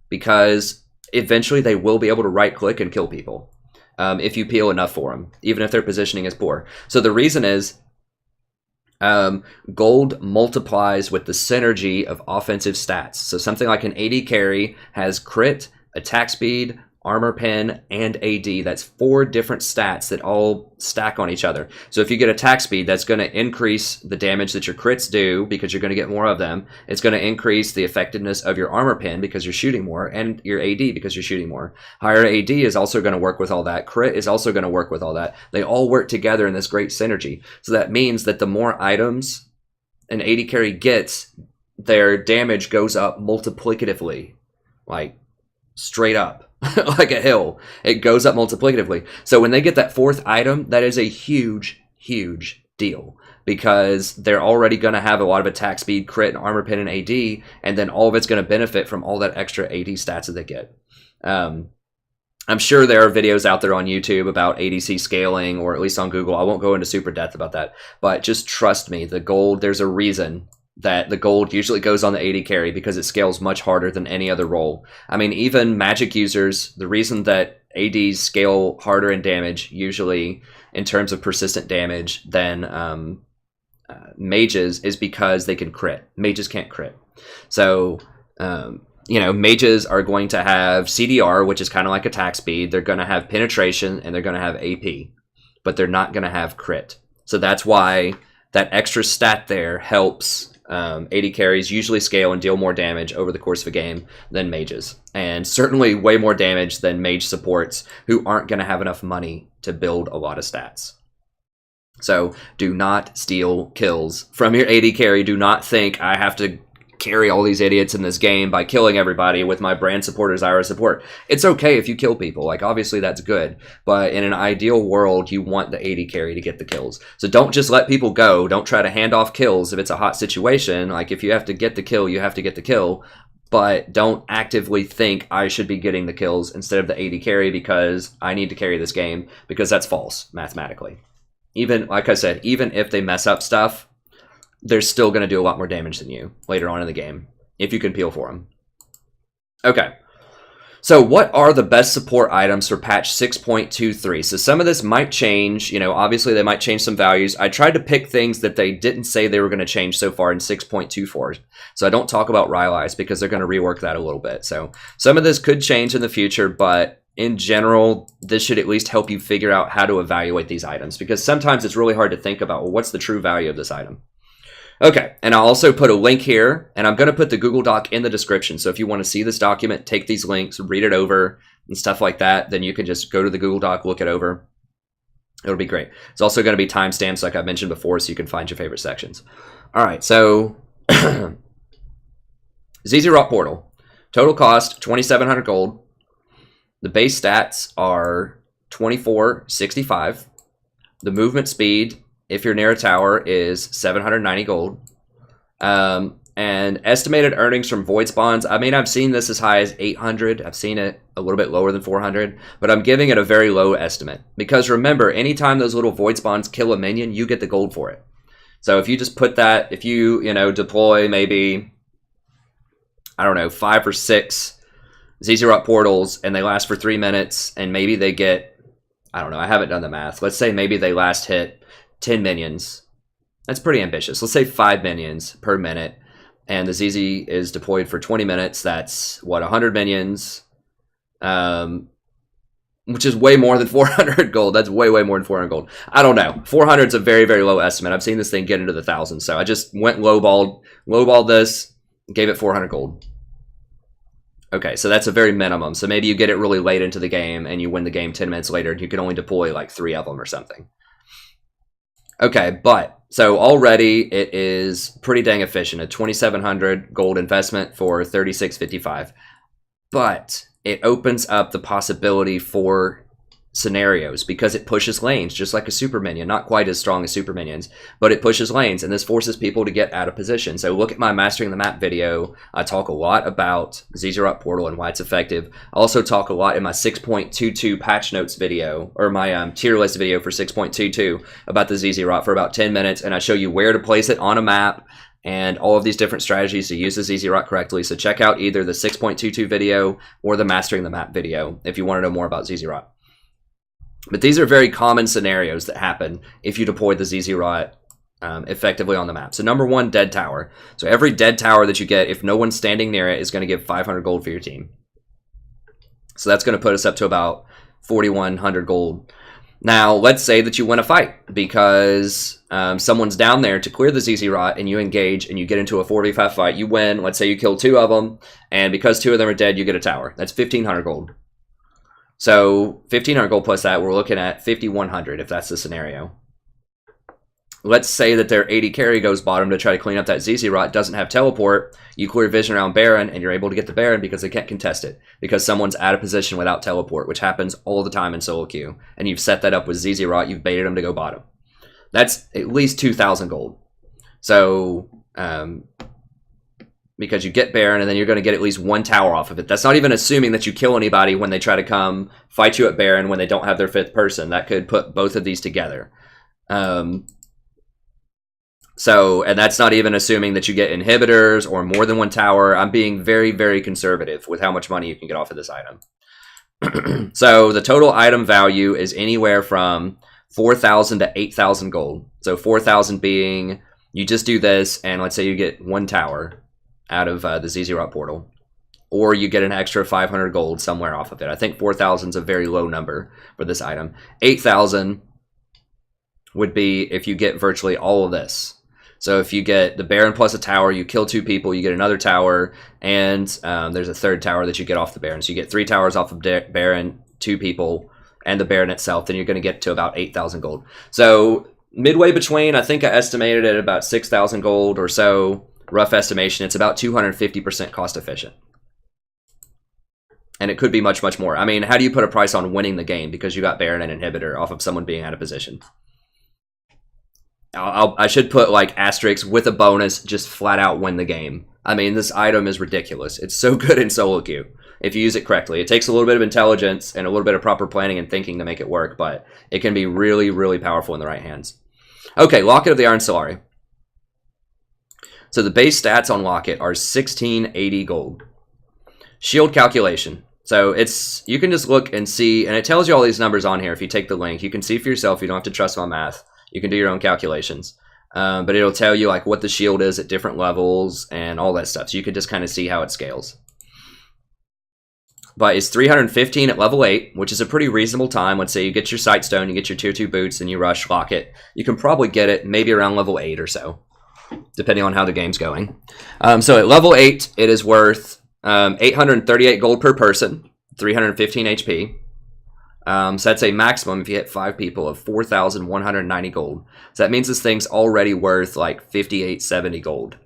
because eventually they will be able to right click and kill people if you peel enough for them, even if their positioning is poor. So the reason is gold multiplies with the synergy of offensive stats. So something like an AD carry has crit, attack speed, armor pen, and AD. That's 4 different stats that all stack on each other. So if you get attack speed, that's going to increase the damage that your crits do because you're going to get more of them. It's going to increase the effectiveness of your armor pen because you're shooting more, and your AD because you're shooting more. Higher AD is also going to work with all that. Crit is also going to work with all that. They all work together in this great synergy. So that means that the more items an AD carry gets, their damage goes up multiplicatively, like straight up. Like a hill. It goes up multiplicatively. So when they get that 4th item, that is a huge deal because they're already going to have a lot of attack speed, crit, and armor pen, and AD, and then all of it's going to benefit from all that extra AD stats that they get. I'm sure there are videos out there on YouTube about ADC scaling, or at least on Google. I won't go into super depth about that, but just trust me, the gold, there's a reason that the gold usually goes on the AD carry because it scales much harder than any other role. I mean, even magic users, the reason that ADs scale harder in damage, usually in terms of persistent damage, than mages is because they can crit. Mages can't crit. So, you know, mages are going to have CDR, which is kind of like attack speed. They're going to have penetration, and they're going to have AP, but they're not going to have crit. So that's why that extra stat there helps. AD carries usually scale and deal more damage over the course of a game than mages, and certainly way more damage than mage supports who aren't going to have enough money to build a lot of stats. So do not steal kills from your AD carry. Do not think I have to carry all these idiots in this game by killing everybody with my brand support or ZZ'Rot support. It's okay if you kill people. Like, obviously that's good, but in an ideal world, you want the AD carry to get the kills. So don't just let people go. Don't try to hand off kills if it's a hot situation. Like, if you have to get the kill, you have to get the kill, but don't actively think I should be getting the kills instead of the AD carry because I need to carry this game, because that's false mathematically. Even, like I said, even if they mess up stuff, they're still going to do a lot more damage than you later on in the game, if you can peel for them. Okay, so what are the best support items for patch 6.23? So some of this might change, you know, obviously they might change some values. I tried to pick things that they didn't say they were going to change so far in 6.24. So I don't talk about Rylai's because they're going to rework that a little bit. So some of this could change in the future, but in general, this should at least help you figure out how to evaluate these items, because sometimes it's really hard to think about, well, what's the true value of this item? Okay, and I'll also put a link here, and I'm going to put the Google Doc in the description. So if you want to see this document, take these links, read it over, and stuff like that, then you can just go to the Google Doc, look it over. It'll be great. It's also going to be timestamps, like I mentioned before, so you can find your favorite sections. All right, so ZZ'Rot Portal. Total cost, 2,700 gold. The base stats are 2465. The movement speed, if you're near a tower, is 790 gold. And estimated earnings from void spawns, I mean, I've seen this as high as 800. I've seen it a little bit lower than 400, but I'm giving it a very low estimate. Because remember, anytime those little void spawns kill a minion, you get the gold for it. So if you just put that, if you know, deploy maybe, I don't know, 5 or 6 ZZ'Rot portals, and they last for 3 minutes, and maybe they get, I don't know, I haven't done the math. Let's say maybe they last hit 10 minions. That's pretty ambitious. Let's say 5 minions per minute, and the ZZ is deployed for 20 minutes. That's, what, 100 minions, which is way more than 400 gold. That's way more than 400 gold. I don't know. 400 is a very low estimate. I've seen this thing get into the thousands, so I just went lowballed this, gave it 400 gold. Okay, so that's a very minimum. So maybe you get it really late into the game, and you win the game 10 minutes later, and you can only deploy like 3 of them or something. Okay, but, so already it is pretty dang efficient. A 2,700 gold investment for 36.55. But it opens up the possibility for scenarios because it pushes lanes just like a super minion, not quite as strong as super minions, but it pushes lanes, and this forces people to get out of position. So look at my Mastering the Map video. I talk a lot about ZZ'Rot Portal and why it's effective. I also talk a lot in my 6.22 patch notes video, or my tier list video for 6.22 about the ZZ'Rot for about 10 minutes, and I show you where to place it on a map and all of these different strategies to use the ZZ'Rot correctly. So check out either the 6.22 video or the Mastering the Map video if you want to know more about ZZ'Rot. But these are very common scenarios that happen if you deploy the ZZ'Rot effectively on the map. So number one, dead tower. So every dead tower that you get, if no one's standing near it, is going to give 500 gold for your team. So that's going to put us up to about 4,100 gold. Now, let's say that you win a fight because someone's down there to clear the ZZ'Rot, and you engage and you get into a 4v5 fight. You win. Let's say you kill 2 of them, and because 2 of them are dead, you get a tower. That's 1,500 gold. So 1,500 gold plus that, we're looking at 5,100 if that's the scenario. Let's say that their 80 carry goes bottom to try to clean up that ZZ'Rot, doesn't have teleport. You clear vision around Baron, and you're able to get the Baron because they can't contest it, because someone's out of position without teleport, which happens all the time in solo queue. And you've set that up with ZZ'Rot, you've baited them to go bottom. That's at least 2,000 gold. So, because you get Baron, and then you're going to get at least 1 tower off of it. That's not even assuming that you kill anybody when they try to come fight you at Baron when they don't have their 5th person. That could put both of these together. So, and that's not even assuming that you get inhibitors or more than 1 tower. I'm being very, very conservative with how much money you can get off of this item. So the total item value is anywhere from 4,000 to 8,000 gold. So 4,000 being, you just do this, and let's say you get 1 tower out of the ZZ'Rot portal. Or you get an extra 500 gold somewhere off of it. I think 4,000 is a very low number for this item. 8,000 would be if you get virtually all of this. So if you get the Baron plus a tower, you kill 2 people, you get another tower, and there's a 3rd tower that you get off the Baron. So you get 3 towers off of Baron, 2 people, and the Baron itself, then you're going to get to about 8,000 gold. So midway between, I think I estimated at about 6,000 gold or so, rough estimation, it's about 250% cost efficient. And it could be much, much more. I mean, how do you put a price on winning the game because you got Baron and Inhibitor off of someone being out of position? I should put like asterisks with a bonus, just flat out win the game. I mean, this item is ridiculous. It's so good in solo queue if you use it correctly. It takes a little bit of intelligence and a little bit of proper planning and thinking to make it work, but it can be really, really powerful in the right hands. Okay, Locket of the Iron Solari. So the base stats on Locket are 1680 gold. Shield calculation. So it's, you can just look and see, and it tells you all these numbers on here. If you take the link, you can see for yourself. You don't have to trust my math. You can do your own calculations, but it'll tell you like what the shield is at different levels and all that stuff. So you can just kind of see how it scales. But it's 315 at level 8, which is a pretty reasonable time. Let's say you get your Sightstone, you get your tier 2 boots, and you rush Locket. You can probably get it maybe around level 8 or so, depending on how the game's going. So at level 8, it is worth 838 gold per person, 315 HP. So that's a maximum, if you hit 5 people, of 4,190 gold. So that means this thing's already worth like 5870 gold.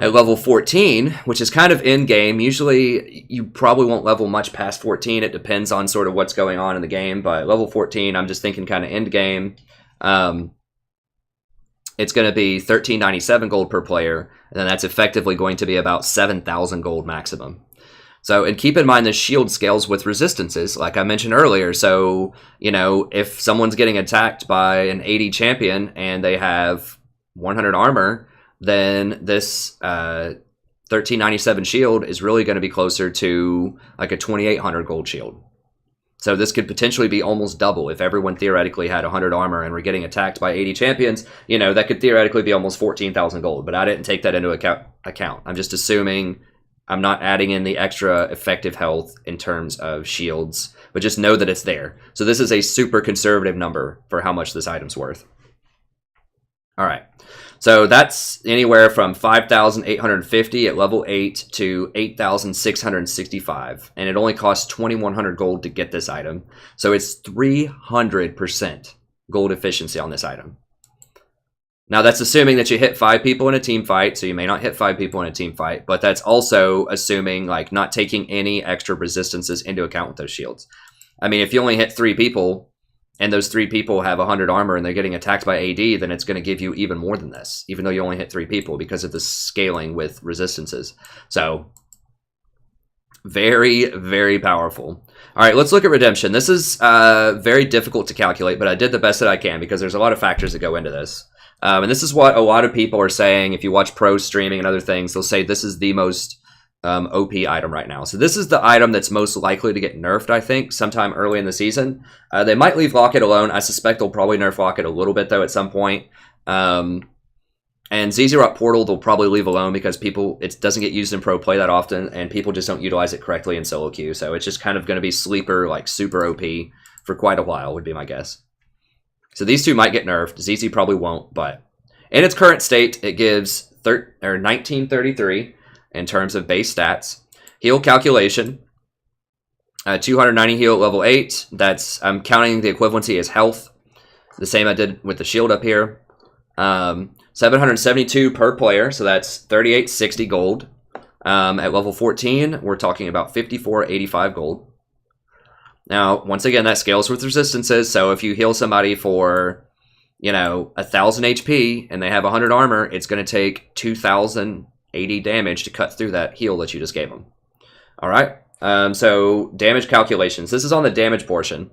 At level 14, which is kind of in-game, usually you probably won't level much past 14. It depends on sort of what's going on in the game, but level 14, I'm just thinking kind of end-game. It's going to be 1397 gold per player, and then that's effectively going to be about 7,000 gold maximum. So, and keep in mind the shield scales with resistances, like I mentioned earlier. So, you know, if someone's getting attacked by an 80 champion and they have 100 armor, then this 1397 shield is really going to be closer to like a 2800 gold shield. So this could potentially be almost double. If everyone theoretically had 100 armor and were getting attacked by 80 champions, you know, that could theoretically be almost 14,000 gold. But I didn't take that into account. I'm just assuming, I'm not adding in the extra effective health in terms of shields, but just know that it's there. So this is a super conservative number for how much this item's worth. All right. So that's anywhere from 5,850 at level 8 to 8,665. And it only costs 2,100 gold to get this item. So it's 300% gold efficiency on this item. Now, that's assuming that you hit 5 people in a team fight, so you may not hit 5 people in a team fight, but that's also assuming, like, not taking any extra resistances into account with those shields. I mean, if you only hit 3 people, and those 3 people have 100 armor and they're getting attacked by AD, then it's going to give you even more than this, even though you only hit 3 people because of the scaling with resistances. So, very, very powerful. All right, let's look at redemption. This is very difficult to calculate, but I did the best that I can because there's a lot of factors that go into this. And this is what a lot of people are saying. If you watch pros streaming and other things, they'll say this is the most OP item right now. So this is the item that's most likely to get nerfed, I think, sometime early in the season. They might leave Locket alone. I suspect they'll probably nerf Locket a little bit, though, at some point. And ZZ'Rot Portal they'll probably leave alone because it doesn't get used in pro play that often, and people just don't utilize it correctly in solo queue. So it's just kind of going to be sleeper, like super OP for quite a while, would be my guess. So these 2 might get nerfed. ZZ probably won't, but in its current state, it gives 1933 in terms of base stats. Heal calculation, 290 heal at level 8. I'm counting the equivalency as health, the same I did with the shield up here. 772 per player, so that's 3860 gold. At level 14, we're talking about 5485 gold. Now, once again, that scales with resistances, so if you heal somebody for, 1,000 HP and they have 100 armor, it's going to take 2,080 damage to cut through that heal that you just gave them. All right, so damage calculations. This is on the damage portion.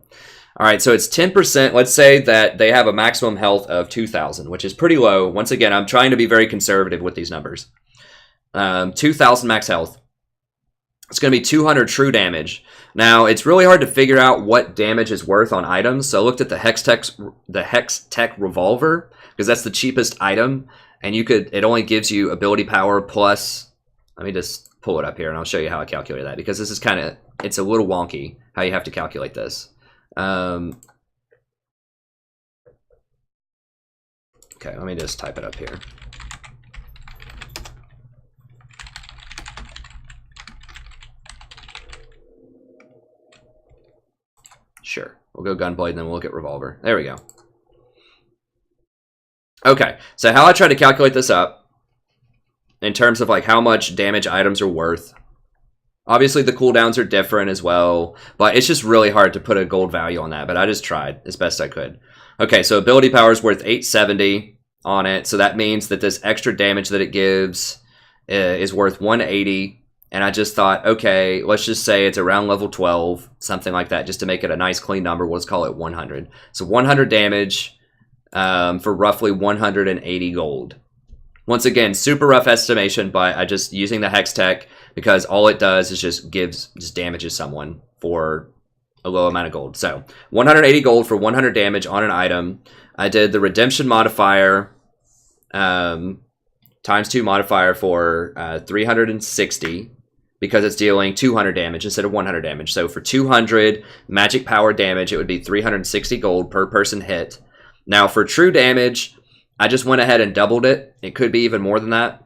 All right, so it's 10%. Let's say that they have a maximum health of 2,000, which is pretty low. Once again, I'm trying to be very conservative with these numbers. 2,000 max health. It's going to be 200 true damage. Now, it's really hard to figure out what damage is worth on items. So I looked at the Hex Tech Revolver, because that's the cheapest item. And it only gives you ability power plus, let me just pull it up here and I'll show you how I calculate that. Because this is it's a little wonky how you have to calculate this. Okay, let me just type it up here. Sure, we'll go Gunblade and then we'll look at Revolver. There we go. Okay, so how I try to calculate this up in terms of like how much damage items are worth. Obviously the cooldowns are different as well, but it's just really hard to put a gold value on that, but I just tried as best I could. Okay, so ability power is worth 870 on it, so that means that this extra damage that it gives is worth 180. And I just thought, okay, let's just say it's around level 12, something like that, just to make it a nice clean number. We'll just call it 100. So 100 damage for roughly 180 gold. Once again, super rough estimation, but I just using the Hex Tech because all it does is just damages someone for a low amount of gold. So 180 gold for 100 damage on an item. I did the redemption modifier times 2 modifier for 360. Because it's dealing 200 damage instead of 100 damage. So for 200 magic power damage, it would be 360 gold per person hit. Now for true damage, I just went ahead and doubled it. It could be even more than that.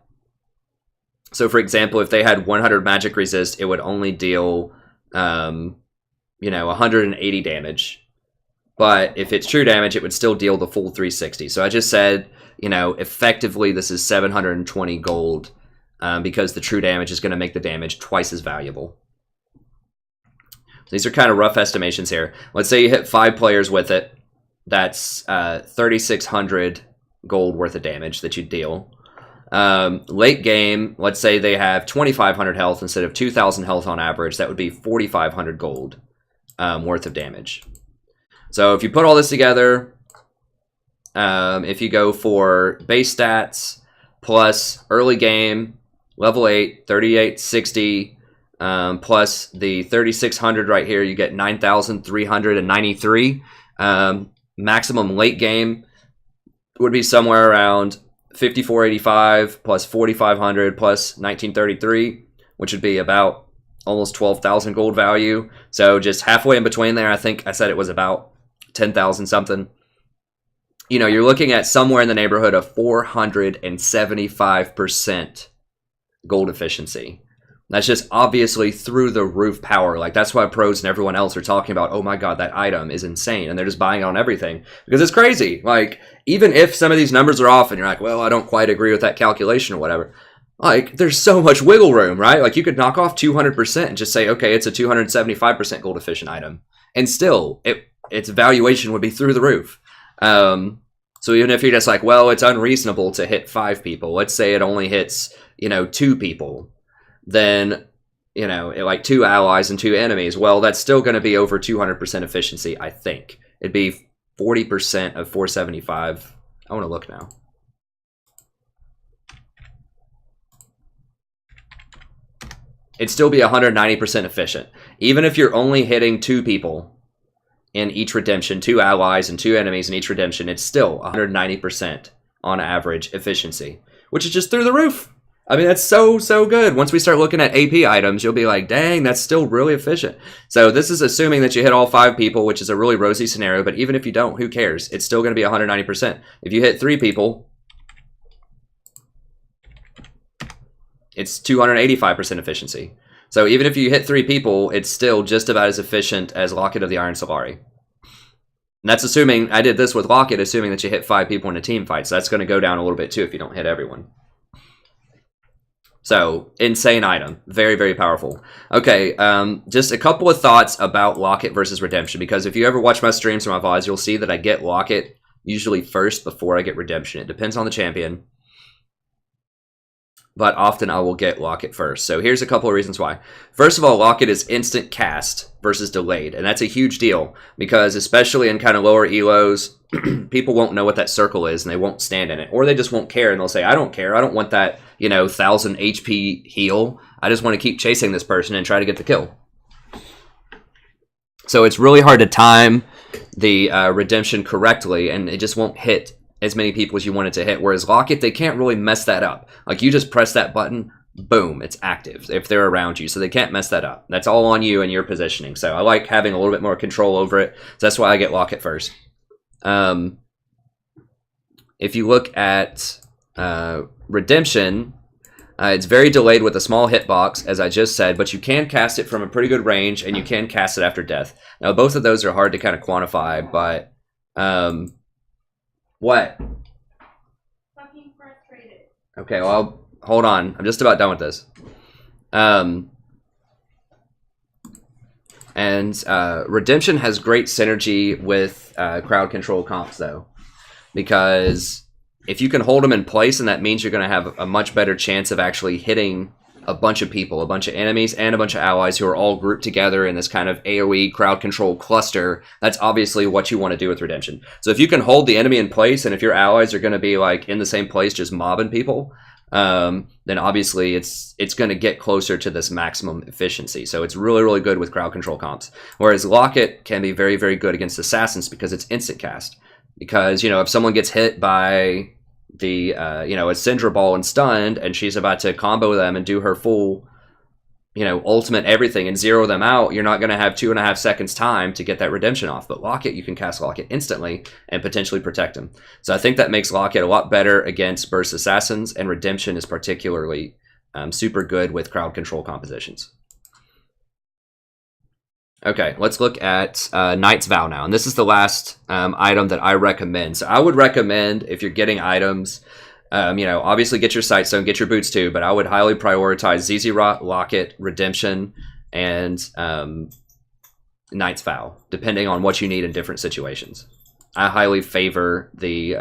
So for example, if they had 100 magic resist, it would only deal, 180 damage. But if it's true damage, it would still deal the full 360. So I just said, effectively this is 720 gold. Because the true damage is going to make the damage twice as valuable. So these are kind of rough estimations here. Let's say you hit 5 players with it. That's 3,600 gold worth of damage that you deal. Late game, let's say they have 2,500 health instead of 2,000 health on average. That would be 4,500 gold worth of damage. So if you put all this together, if you go for base stats plus early game, level 8, 3860, plus the 3600 right here, you get 9,393. Maximum late game would be somewhere around 5485 plus 4500 plus 1933, which would be about almost 12,000 gold value. So just halfway in between there, I think I said it was about 10,000 something. You're looking at somewhere in the neighborhood of 475% gold efficiency. That's just obviously through the roof power. Like that's why pros and everyone else are talking about, oh my god, that item is insane, and they're just buying it on everything because it's crazy. Like even if some of these numbers are off and you're like, well, I don't quite agree with that calculation or whatever, like there's so much wiggle room, right? Like you could knock off 200% and just say, okay, it's a 275% gold efficient item, and still its valuation would be through the roof. So even if you're just like, well, it's unreasonable to hit 5 people, let's say it only hits, 2 people, then, like 2 allies and 2 enemies, well, that's still going to be over 200% efficiency, I think. It'd be 40% of 475. I want to look now. It'd still be 190% efficient. Even if you're only hitting 2 people in each redemption, 2 allies and 2 enemies in each redemption, it's still 190% on average efficiency, which is just through the roof. I mean, that's so good. Once we start looking at AP items, you'll be like, dang, that's still really efficient. So this is assuming that you hit all 5 people, which is a really rosy scenario, but even if you don't, who cares? It's still going to be 190%. If you hit 3 people, it's 285% efficiency. So even if you hit 3 people, it's still just about as efficient as Locket of the Iron Solari. And that's assuming, I did this with Locket, assuming that you hit 5 people in a team fight. So that's going to go down a little bit too if you don't hit everyone. So, insane item. Very, very powerful. Okay, just a couple of thoughts about Locket versus Redemption. Because if you ever watch my streams or my VODs, you'll see that I get Locket usually first before I get Redemption. It depends on the champion, but often I will get Locket first. So here's a couple of reasons why. First of all, Locket is instant cast versus delayed, and that's a huge deal because especially in kind of lower elos, people won't know what that circle is and they won't stand in it, or they just won't care and they'll say, I don't care, I don't want that 1,000 HP heal, I just want to keep chasing this person and try to get the kill. So it's really hard to time the redemption correctly, and it just won't hit as many people as you want it to hit. Whereas Locket, they can't really mess that up. Like, you just press that button, boom, it's active if they're around you. So they can't mess that up. That's all on you and your positioning. So I like having a little bit more control over it. So that's why I get Locket first. If you look at Redemption, it's very delayed with a small hitbox, as I just said, but you can cast it from a pretty good range, and you can cast it after death. Now, both of those are hard to kind of quantify, but what? Fucking frustrated. Okay, well, hold on. I'm just about done with this. Redemption has great synergy with crowd control comps, though, because if you can hold them in place, and that means you're going to have a much better chance of actually hitting a bunch of people, a bunch of enemies, and a bunch of allies who are all grouped together in this kind of AoE crowd control cluster. That's obviously what you want to do with Redemption. So if you can hold the enemy in place, and if your allies are going to be like in the same place just mobbing people, then obviously it's going to get closer to this maximum efficiency. So it's really, really good with crowd control comps. Whereas Locket can be very, very good against assassins because it's instant cast. Because, if someone gets hit by the, a Syndra ball and stunned, and she's about to combo them and do her full, ultimate everything and zero them out, you're not going to have 2.5 seconds time to get that redemption off. But Locket, you can cast Locket instantly and potentially protect him. So I think that makes Locket a lot better against burst assassins, and Redemption is particularly super good with crowd control compositions. Okay, let's look at Knight's Vow now. And this is the last item that I recommend. So I would recommend, if you're getting items, obviously get your Sightstone, get your boots too, but I would highly prioritize ZZ'Rot, Locket, Redemption, and Knight's Vow, depending on what you need in different situations. I highly favor the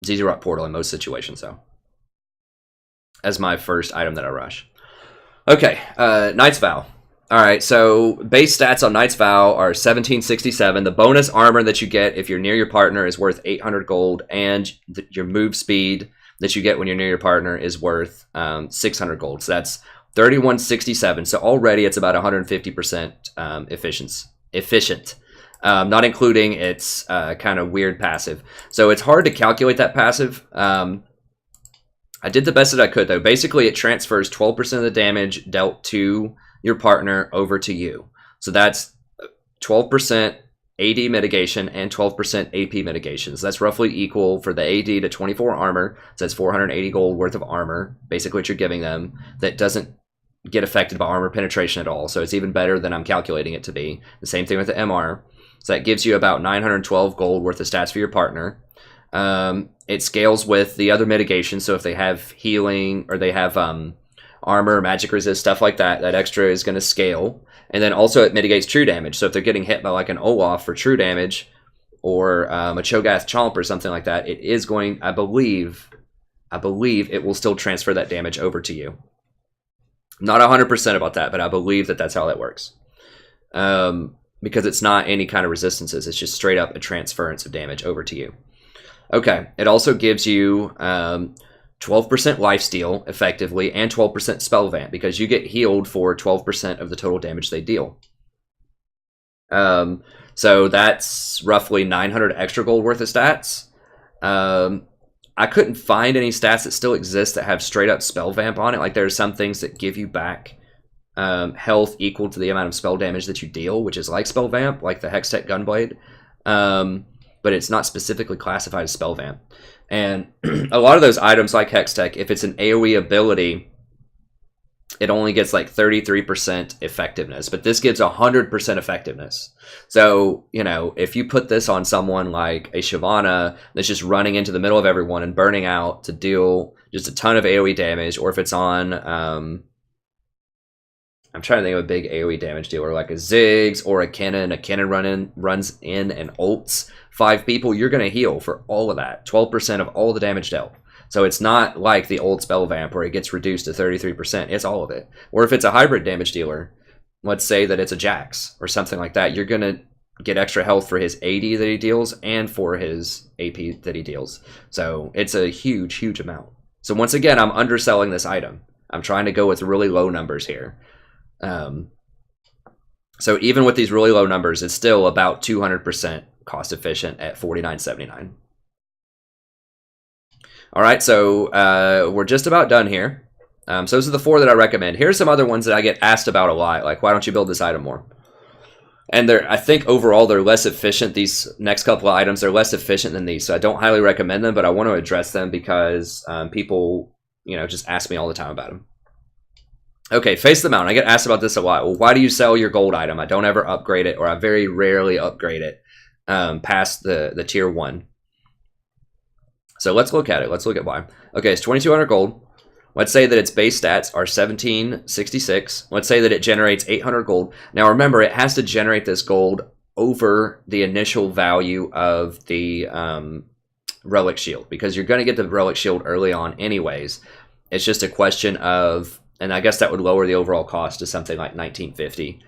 ZZ'Rot portal in most situations, though, as my first item that I rush. Okay, Knight's Vow. Alright, so base stats on Knight's Vow are 1767. The bonus armor that you get if you're near your partner is worth 800 gold, and your move speed that you get when you're near your partner is worth 600 gold. So that's 3167. So already it's about 150% efficient. Not including its kind of weird passive. So it's hard to calculate that passive. I did the best that I could, though. Basically, it transfers 12% of the damage dealt to your partner over to you. So that's 12% AD mitigation and 12% AP mitigation. So that's roughly equal for the AD to 24 armor. So that's 480 gold worth of armor, basically what you're giving them, that doesn't get affected by armor penetration at all. So it's even better than I'm calculating it to be. The same thing with the MR. So that gives you about 912 gold worth of stats for your partner. It scales with the other mitigation. So if they have healing, or they have armor, magic resist, stuff like that. That extra is going to scale. And then also it mitigates true damage. So if they're getting hit by like an Olaf for true damage, or a Cho'Gath Chomp or something like that, it is going, I believe it will still transfer that damage over to you. I'm not 100% about that, but I believe that that's how that works. Because it's not any kind of resistances. It's just straight up a transference of damage over to you. Okay, it also gives you 12% lifesteal, effectively, and 12% spell vamp, because you get healed for 12% of the total damage they deal. So that's roughly 900 extra gold worth of stats. I couldn't find any stats that still exist that have straight up spell vamp on it. Like there are some things that give you back health equal to the amount of spell damage that you deal, which is like spell vamp, like the Hextech Gunblade. But it's not specifically classified as spell vamp. And a lot of those items like Hextech, if it's an AoE ability, it only gets like 33% effectiveness, but this gives 100% effectiveness. So, you know, if you put this on someone like a Shyvana that's just running into the middle of everyone and burning out to deal just a ton of AoE damage, or if it's on, I'm trying to think of a big AoE damage dealer like a Ziggs or a Kennen runs in and ults 5 people, you're going to heal for all of that, 12% of all the damage dealt. So it's not like the old spell vamp where it gets reduced to 33%. It's all of it. Or if it's a hybrid damage dealer, let's say that it's a Jax or something like that, you're going to get extra health for his AD that he deals and for his AP that he deals. So it's a huge, huge amount. So once again, I'm underselling this item. I'm trying to go with really low numbers here. So even with these really low numbers, it's still about 200% cost efficient at $49.79. All right, so we're just about done here. So those are the 4 that I recommend. Here's some other ones that I get asked about a lot, like why don't you build this item more? And I think overall they're less efficient. These next couple of items are less efficient than these, so I don't highly recommend them, but I want to address them because people, you know, just ask me all the time about them. Okay, Face the Mountain. I get asked about this a lot. Well, why do you sell your gold item? I don't ever upgrade it, or I very rarely upgrade it past the tier 1. So let's look at it. Let's look at why. Okay, it's 2,200 gold. Let's say that its base stats are 1766. Let's say that it generates 800 gold. Now remember, it has to generate this gold over the initial value of the Relic Shield, because you're going to get the Relic Shield early on anyways. It's just a question of, and I guess that would lower the overall cost to something like 1950,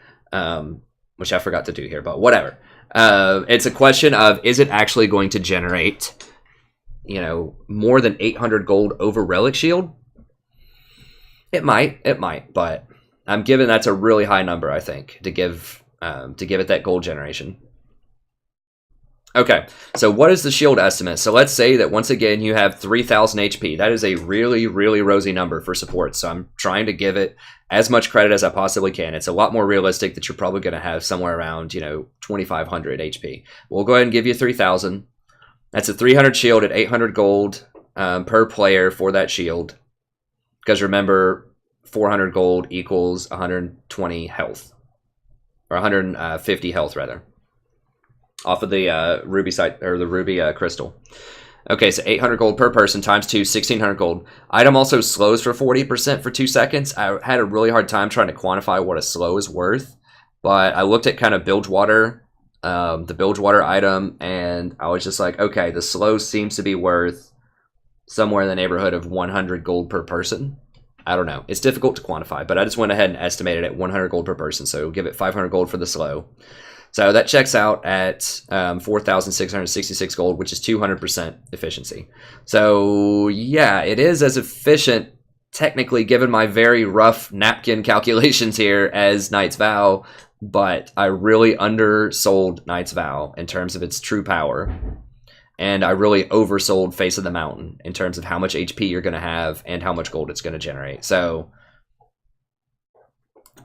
which I forgot to do here, but whatever. It's a question of, is it actually going to generate, you know, more than 800 gold over Relic Shield? It might, but I'm given that's a really high number, I think, to give it that gold generation. Okay, so what is the shield estimate? So let's say that once again you have 3,000 HP. That is a really, really rosy number for support, so I'm trying to give it as much credit as I possibly can. It's a lot more realistic that you're probably going to have somewhere around, you know, 2,500 HP. We'll go ahead and give you 3,000. That's a 300 shield at 800 gold per player for that shield. Because remember, 400 gold equals 120 health. Or 150 health, rather. Off of the ruby site, or the ruby crystal. Okay, so 800 gold per person times 2, 1,600 gold. Item also slows for 40% for 2 seconds. I had a really hard time trying to quantify what a slow is worth. But I looked at kind of Bilgewater, the Bilgewater item, and I was just like, okay, the slow seems to be worth somewhere in the neighborhood of 100 gold per person. I don't know. It's difficult to quantify, but I just went ahead and estimated it 100 gold per person, so give it 500 gold for the slow. So that checks out at 4,666 gold, which is 200% efficiency. So yeah, it is as efficient, technically, given my very rough napkin calculations here, as Knight's Vow, but I really undersold Knight's Vow in terms of its true power. And I really oversold Face of the Mountain in terms of how much HP you're going to have and how much gold it's going to generate. So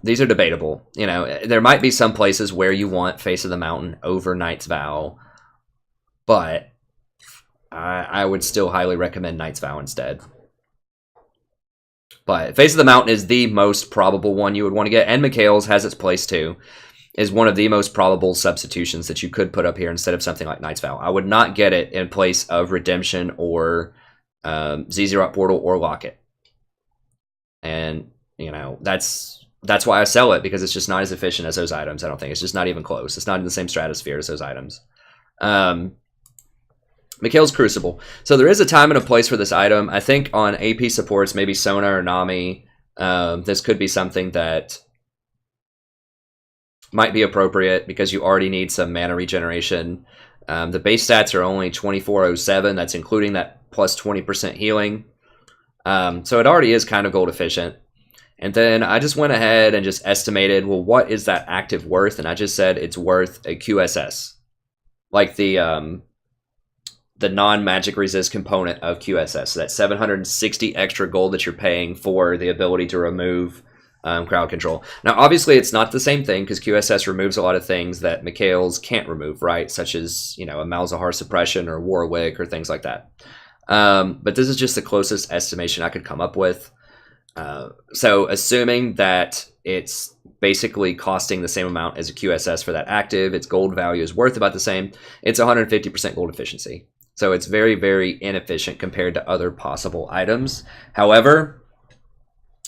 these are debatable. You know, there might be some places where you want Face of the Mountain over Knight's Vow, but I would still highly recommend Knight's Vow instead. But Face of the Mountain is the most probable one you would want to get, and Mikael's has its place too. Is one of the most probable substitutions that you could put up here instead of something like Knight's Vow. I would not get it in place of Redemption or ZZ'Rot Portal or Locket. And you know, that's why I sell it, because it's just not as efficient as those items. I don't think it's just not even close. It's not in the same stratosphere as those items. Mikael's Crucible. So there is a time and a place for this item. I think on AP supports, maybe Sona or Nami, this could be something that might be appropriate because you already need some mana regeneration. The base stats are only 2407. That's including that plus 20% healing. So it already is kind of gold efficient. And then I just went ahead and just estimated, well, what is that active worth? And I just said it's worth a QSS. Like the non-magic resist component of QSS. So that's 760 extra gold that you're paying for the ability to remove crowd control. Now, obviously, it's not the same thing because QSS removes a lot of things that Mikael's can't remove, right? Such as, you know, a Malzahar suppression or Warwick or things like that. But this is just the closest estimation I could come up with. So assuming that it's basically costing the same amount as a QSS for that active, its gold value is worth about the same, it's 150% gold efficiency. So it's very, very inefficient compared to other possible items. However,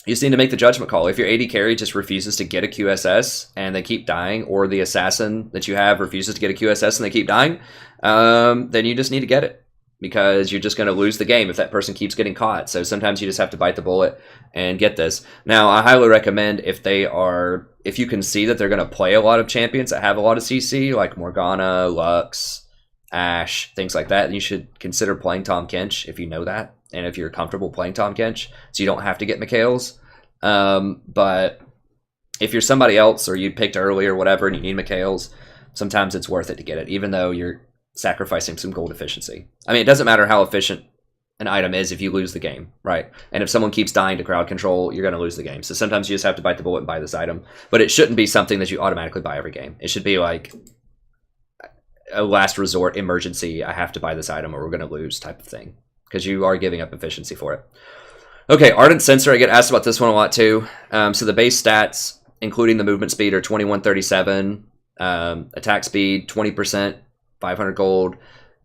you just need to make the judgment call. If your AD carry just refuses to get a QSS and they keep dying, or the assassin that you have refuses to get a QSS and they keep dying, then you just need to get it, because you're just going to lose the game if that person keeps getting caught. So sometimes you just have to bite the bullet and get this. Now, I highly recommend if you can see that they're going to play a lot of champions that have a lot of CC, like Morgana, Lux, Ashe, things like that, and you should consider playing Tahm Kench if you know that, and if you're comfortable playing Tahm Kench, so you don't have to get Mikael's. But if you're somebody else, or you picked early or whatever, and you need Mikael's, sometimes it's worth it to get it, even though you're sacrificing some gold efficiency. I mean, it doesn't matter how efficient an item is if you lose the game, right? And if someone keeps dying to crowd control, you're going to lose the game. So sometimes you just have to bite the bullet and buy this item, but it shouldn't be something that you automatically buy every game. It should be like a last resort emergency, I have to buy this item or we're going to lose type of thing, because you are giving up efficiency for it. Okay, Ardent Censer, I get asked about this one a lot too. So the base stats, including the movement speed, are 2137, attack speed 20%, 500 gold,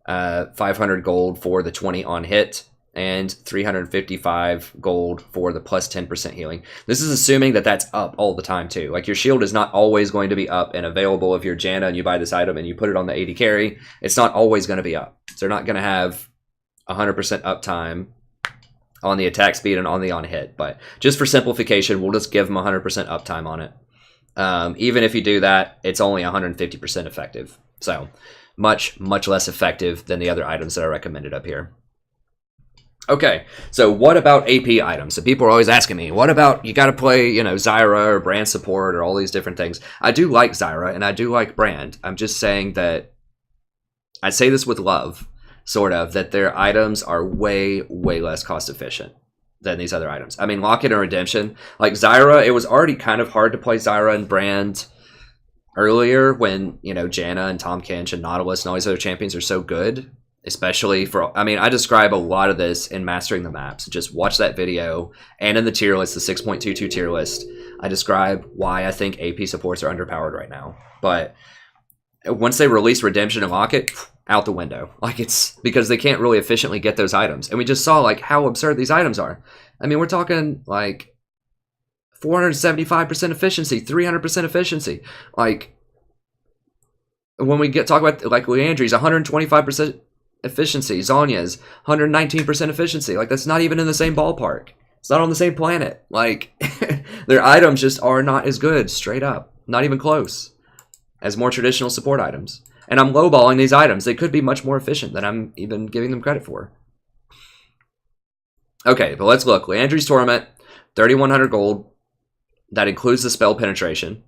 500 gold for the 20 on hit, and 355 gold for the plus 10% healing. This is assuming that that's up all the time too. Like, your shield is not always going to be up and available. If you're Janna and you buy this item and you put it on the AD carry, it's not always going to be up. So they're not going to have 100% uptime on the attack speed and on the on hit. But just for simplification, we'll just give them 100% uptime on it. Even if you do that, it's only 150% effective. So much, much less effective than the other items that I recommended up here. Okay, so what about AP items? So people are always asking me, what about, you got to play, you know, Zyra or brand support or all these different things. I do like Zyra and I do like brand. I'm just saying that, I say this with love, sort of, that their items are way, way less cost efficient than these other items. I mean, Locket and Redemption, like Zyra, it was already kind of hard to play Zyra and brand earlier when, you know, Janna and Tahm Kench and Nautilus and all these other champions are so good. Especially for, I mean, I describe a lot of this in Mastering the Maps. Just watch that video, and in the tier list, the 6.22 tier list, I describe why I think AP supports are underpowered right now. But once they release Redemption and Locket, out the window. Like, it's because they can't really efficiently get those items. And we just saw, like, how absurd these items are. I mean, we're talking, like, 475% efficiency, 300% efficiency. Like, when we talk about, like, Liandry's 125% efficiency, Zhonya's 119% efficiency. Like, that's not even in the same ballpark. It's not on the same planet. Like, their items just are not as good, straight up. Not even close, as more traditional support items. And I'm lowballing these items. They could be much more efficient than I'm even giving them credit for. Okay, but let's look. Liandry's Torment, 3,100 gold. That includes the spell penetration.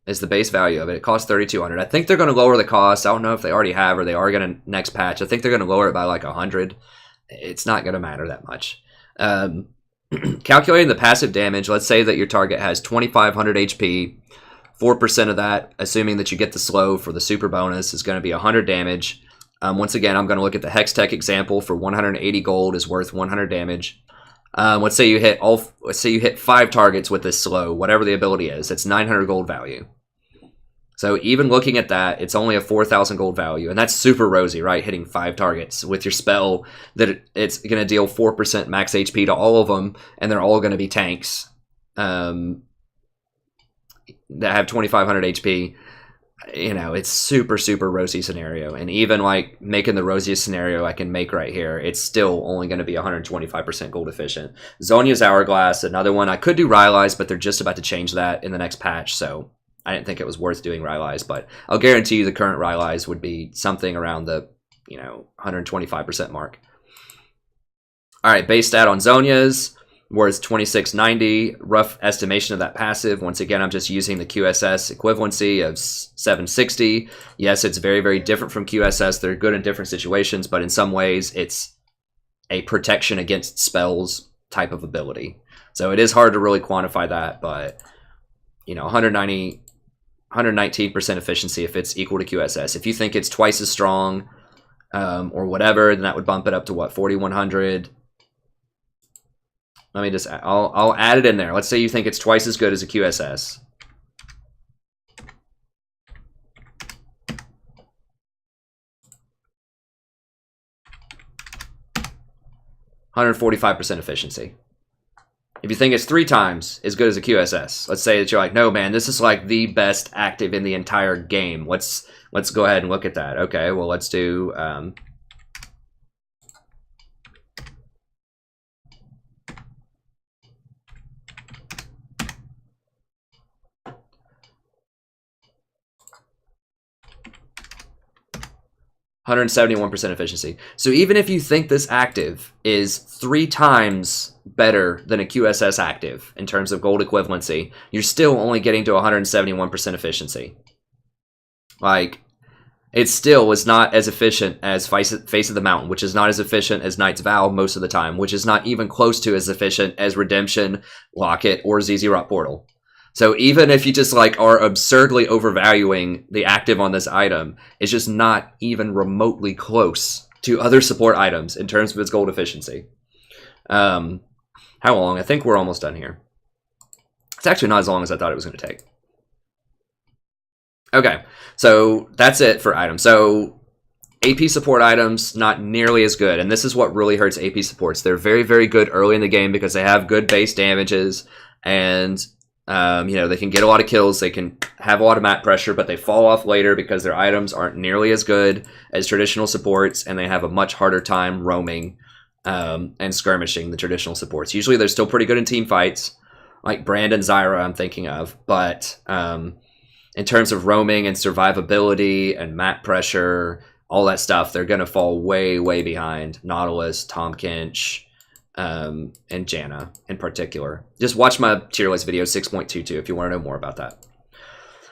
Is the base value of it. It costs 3,200. I think they're going to lower the cost. I don't know if they already have or they are going to next patch. I think they're going to lower it by like 100. It's not going to matter that much. Calculating the passive damage, let's say that your target has 2,500 HP. 4% of that, assuming that you get the slow for the super bonus, is going to be 100 damage. Once again, I'm going to look at the Hextech example for 180 gold is worth 100 damage. Let's say you hit 5 targets with this slow, whatever the ability is. It's 900 gold value. So even looking at that, it's only a 4,000 gold value, and that's super rosy, right? Hitting 5 targets with your spell that it's going to deal 4% max HP to all of them, and they're all going to be tanks. that have 2500 HP, you know, it's super, super rosy scenario. And even like making the rosiest scenario I can make right here, it's still only going to be 125% gold efficient. Zhonya's Hourglass, another one. I could do Rylai's, but they're just about to change that in the next patch, so I didn't think it was worth doing Rylai's. But I'll guarantee you the current Rylai's would be something around the, you know, 125% mark. All right, base stat on Zhonya's was 2690. Rough estimation of that passive. Once again, I'm just using the QSS equivalency of 760. Yes, it's very, very different from QSS. They're good in different situations, but in some ways, it's a protection against spells type of ability. So it is hard to really quantify that, but, you know, 119% efficiency if it's equal to QSS. If you think it's twice as strong or whatever, then that would bump it up to what, 4100. Let me just, I'll add it in there. Let's say you think it's twice as good as a QSS. (145% efficiency). If you think it's 3 times as good as a QSS, let's say that you're like, no man, this is like the best active in the entire game. Let's go ahead and look at that. Okay, well let's do 171% efficiency. So even if you think this active is 3 times better than a QSS active in terms of gold equivalency, you're still only getting to 171% efficiency. Like, it still is not as efficient as Face of the Mountain, which is not as efficient as Knight's Vow most of the time, which is not even close to as efficient as Redemption, Locket, or ZZ'Rot Portal. So even if you just like are absurdly overvaluing the active on this item, it's just not even remotely close to other support items in terms of its gold efficiency. How long? I think we're almost done here. It's actually not as long as I thought it was going to take. Okay, so that's it for items. So AP support items, not nearly as good. And this is what really hurts AP supports. They're very, very good early in the game because they have good base damages and you know, they can get a lot of kills, they can have a lot of map pressure, but they fall off later because their items aren't nearly as good as traditional supports, and they have a much harder time roaming and skirmishing the traditional supports. Usually they're still pretty good in team fights, like Brand and Zyra I'm thinking of, but in terms of roaming and survivability and map pressure, all that stuff, they're going to fall way, way behind Nautilus, Tahm Kench, and Janna in particular. Just watch my tier list video 6.22 if you want to know more about that.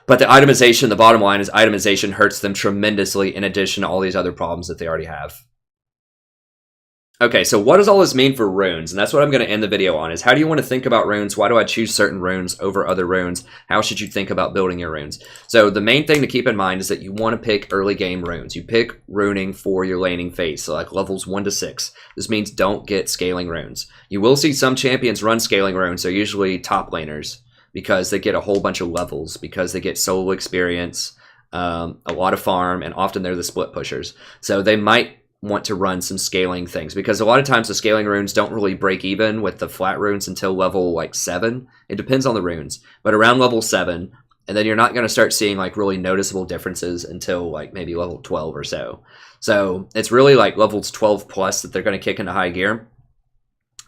But the itemization, the bottom line is itemization hurts them tremendously in addition to all these other problems that they already have. Okay, so what does all this mean for runes? And that's what I'm going to end the video on, is how do you want to think about runes? Why do I choose certain runes over other runes? How should you think about building your runes? So the main thing to keep in mind is that you want to pick early game runes. You pick runing for your laning phase, so like levels 1 to 6. This means don't get scaling runes. You will see some champions run scaling runes. They're usually top laners because they get a whole bunch of levels, because they get solo experience, a lot of farm, and often they're the split pushers. So they might want to run some scaling things, because a lot of times the scaling runes don't really break even with the flat runes until level like 7. It depends on the runes, but around level 7, and then you're not going to start seeing like really noticeable differences until like maybe level 12 or so. So it's really like levels 12 plus that they're going to kick into high gear.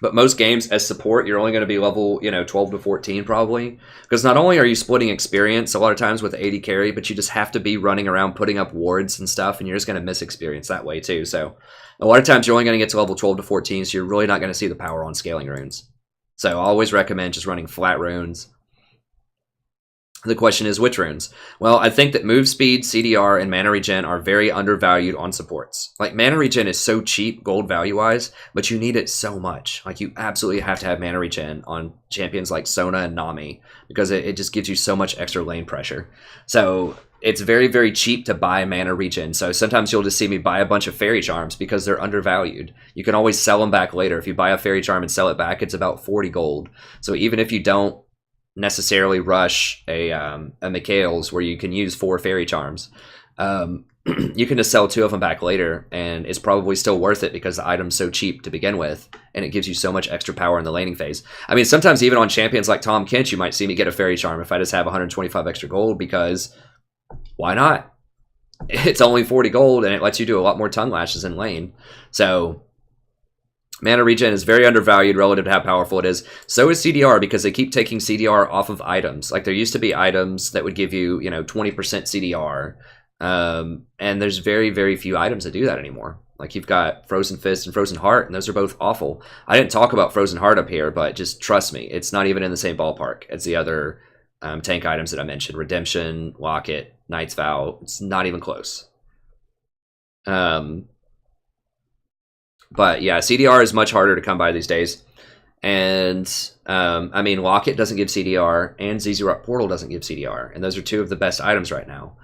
But most games as support, you're only going to be level, 12 to 14 probably. Because not only are you splitting experience a lot of times with AD carry, but you just have to be running around putting up wards and stuff, and you're just going to miss experience that way too. So a lot of times you're only going to get to level 12 to 14, so you're really not going to see the power on scaling runes. So I always recommend just running flat runes. The question is, which runes? Well, I think that move speed, CDR, and mana regen are very undervalued on supports. Like, mana regen is so cheap gold value-wise, but you need it so much. Like, you absolutely have to have mana regen on champions like Sona and Nami, because it just gives you so much extra lane pressure. So it's very, very cheap to buy mana regen. So sometimes you'll just see me buy a bunch of fairy charms because they're undervalued. You can always sell them back later. If you buy a fairy charm and sell it back, it's about 40 gold. So even if you don't necessarily rush a Mikael's where you can use 4 fairy charms, you can just sell 2 of them back later, and it's probably still worth it because the item's so cheap to begin with, and it gives you so much extra power in the laning phase. I mean, sometimes even on champions like Tom Kent, you might see me get a Fairy Charm if I just have 125 extra gold, because why not? It's only 40 gold, and it lets you do a lot more tongue lashes in lane. So mana regen is very undervalued relative to how powerful it is. So is CDR, because they keep taking CDR off of items. Like, there used to be items that would give you, 20% CDR. And there's very, very few items that do that anymore. Like, you've got Frozen Fist and Frozen Heart, and those are both awful. I didn't talk about Frozen Heart up here, but just trust me, it's not even in the same ballpark as the other tank items that I mentioned. Redemption, Locket, Knight's Vow. It's not even close. But yeah, CDR is much harder to come by these days. And I mean, Locket doesn't give CDR, and ZZ'Rot Portal doesn't give CDR, and those are two of the best items right now.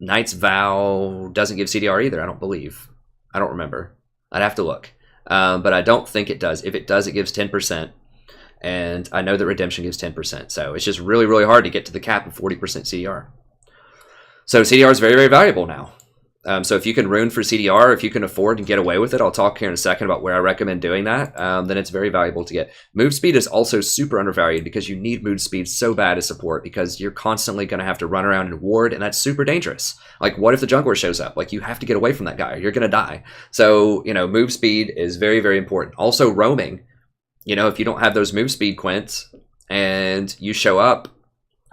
Knight's Vow doesn't give CDR either, I don't believe. I don't remember. I'd have to look. But I don't think it does. If it does, it gives 10%. And I know that Redemption gives 10%. So it's just really, really hard to get to the cap of 40% CDR. So CDR is very, very valuable now. So if you can rune for CDR, if you can afford and get away with it, I'll talk here in a second about where I recommend doing that, then it's very valuable to get. Move speed is also super undervalued, because you need move speed so bad as support, because you're constantly going to have to run around and ward, and that's super dangerous. Like, what if the jungler shows up? Like, you have to get away from that guy, or you're going to die. So, move speed is very, very important. Also, roaming. If you don't have those move speed quints, and you show up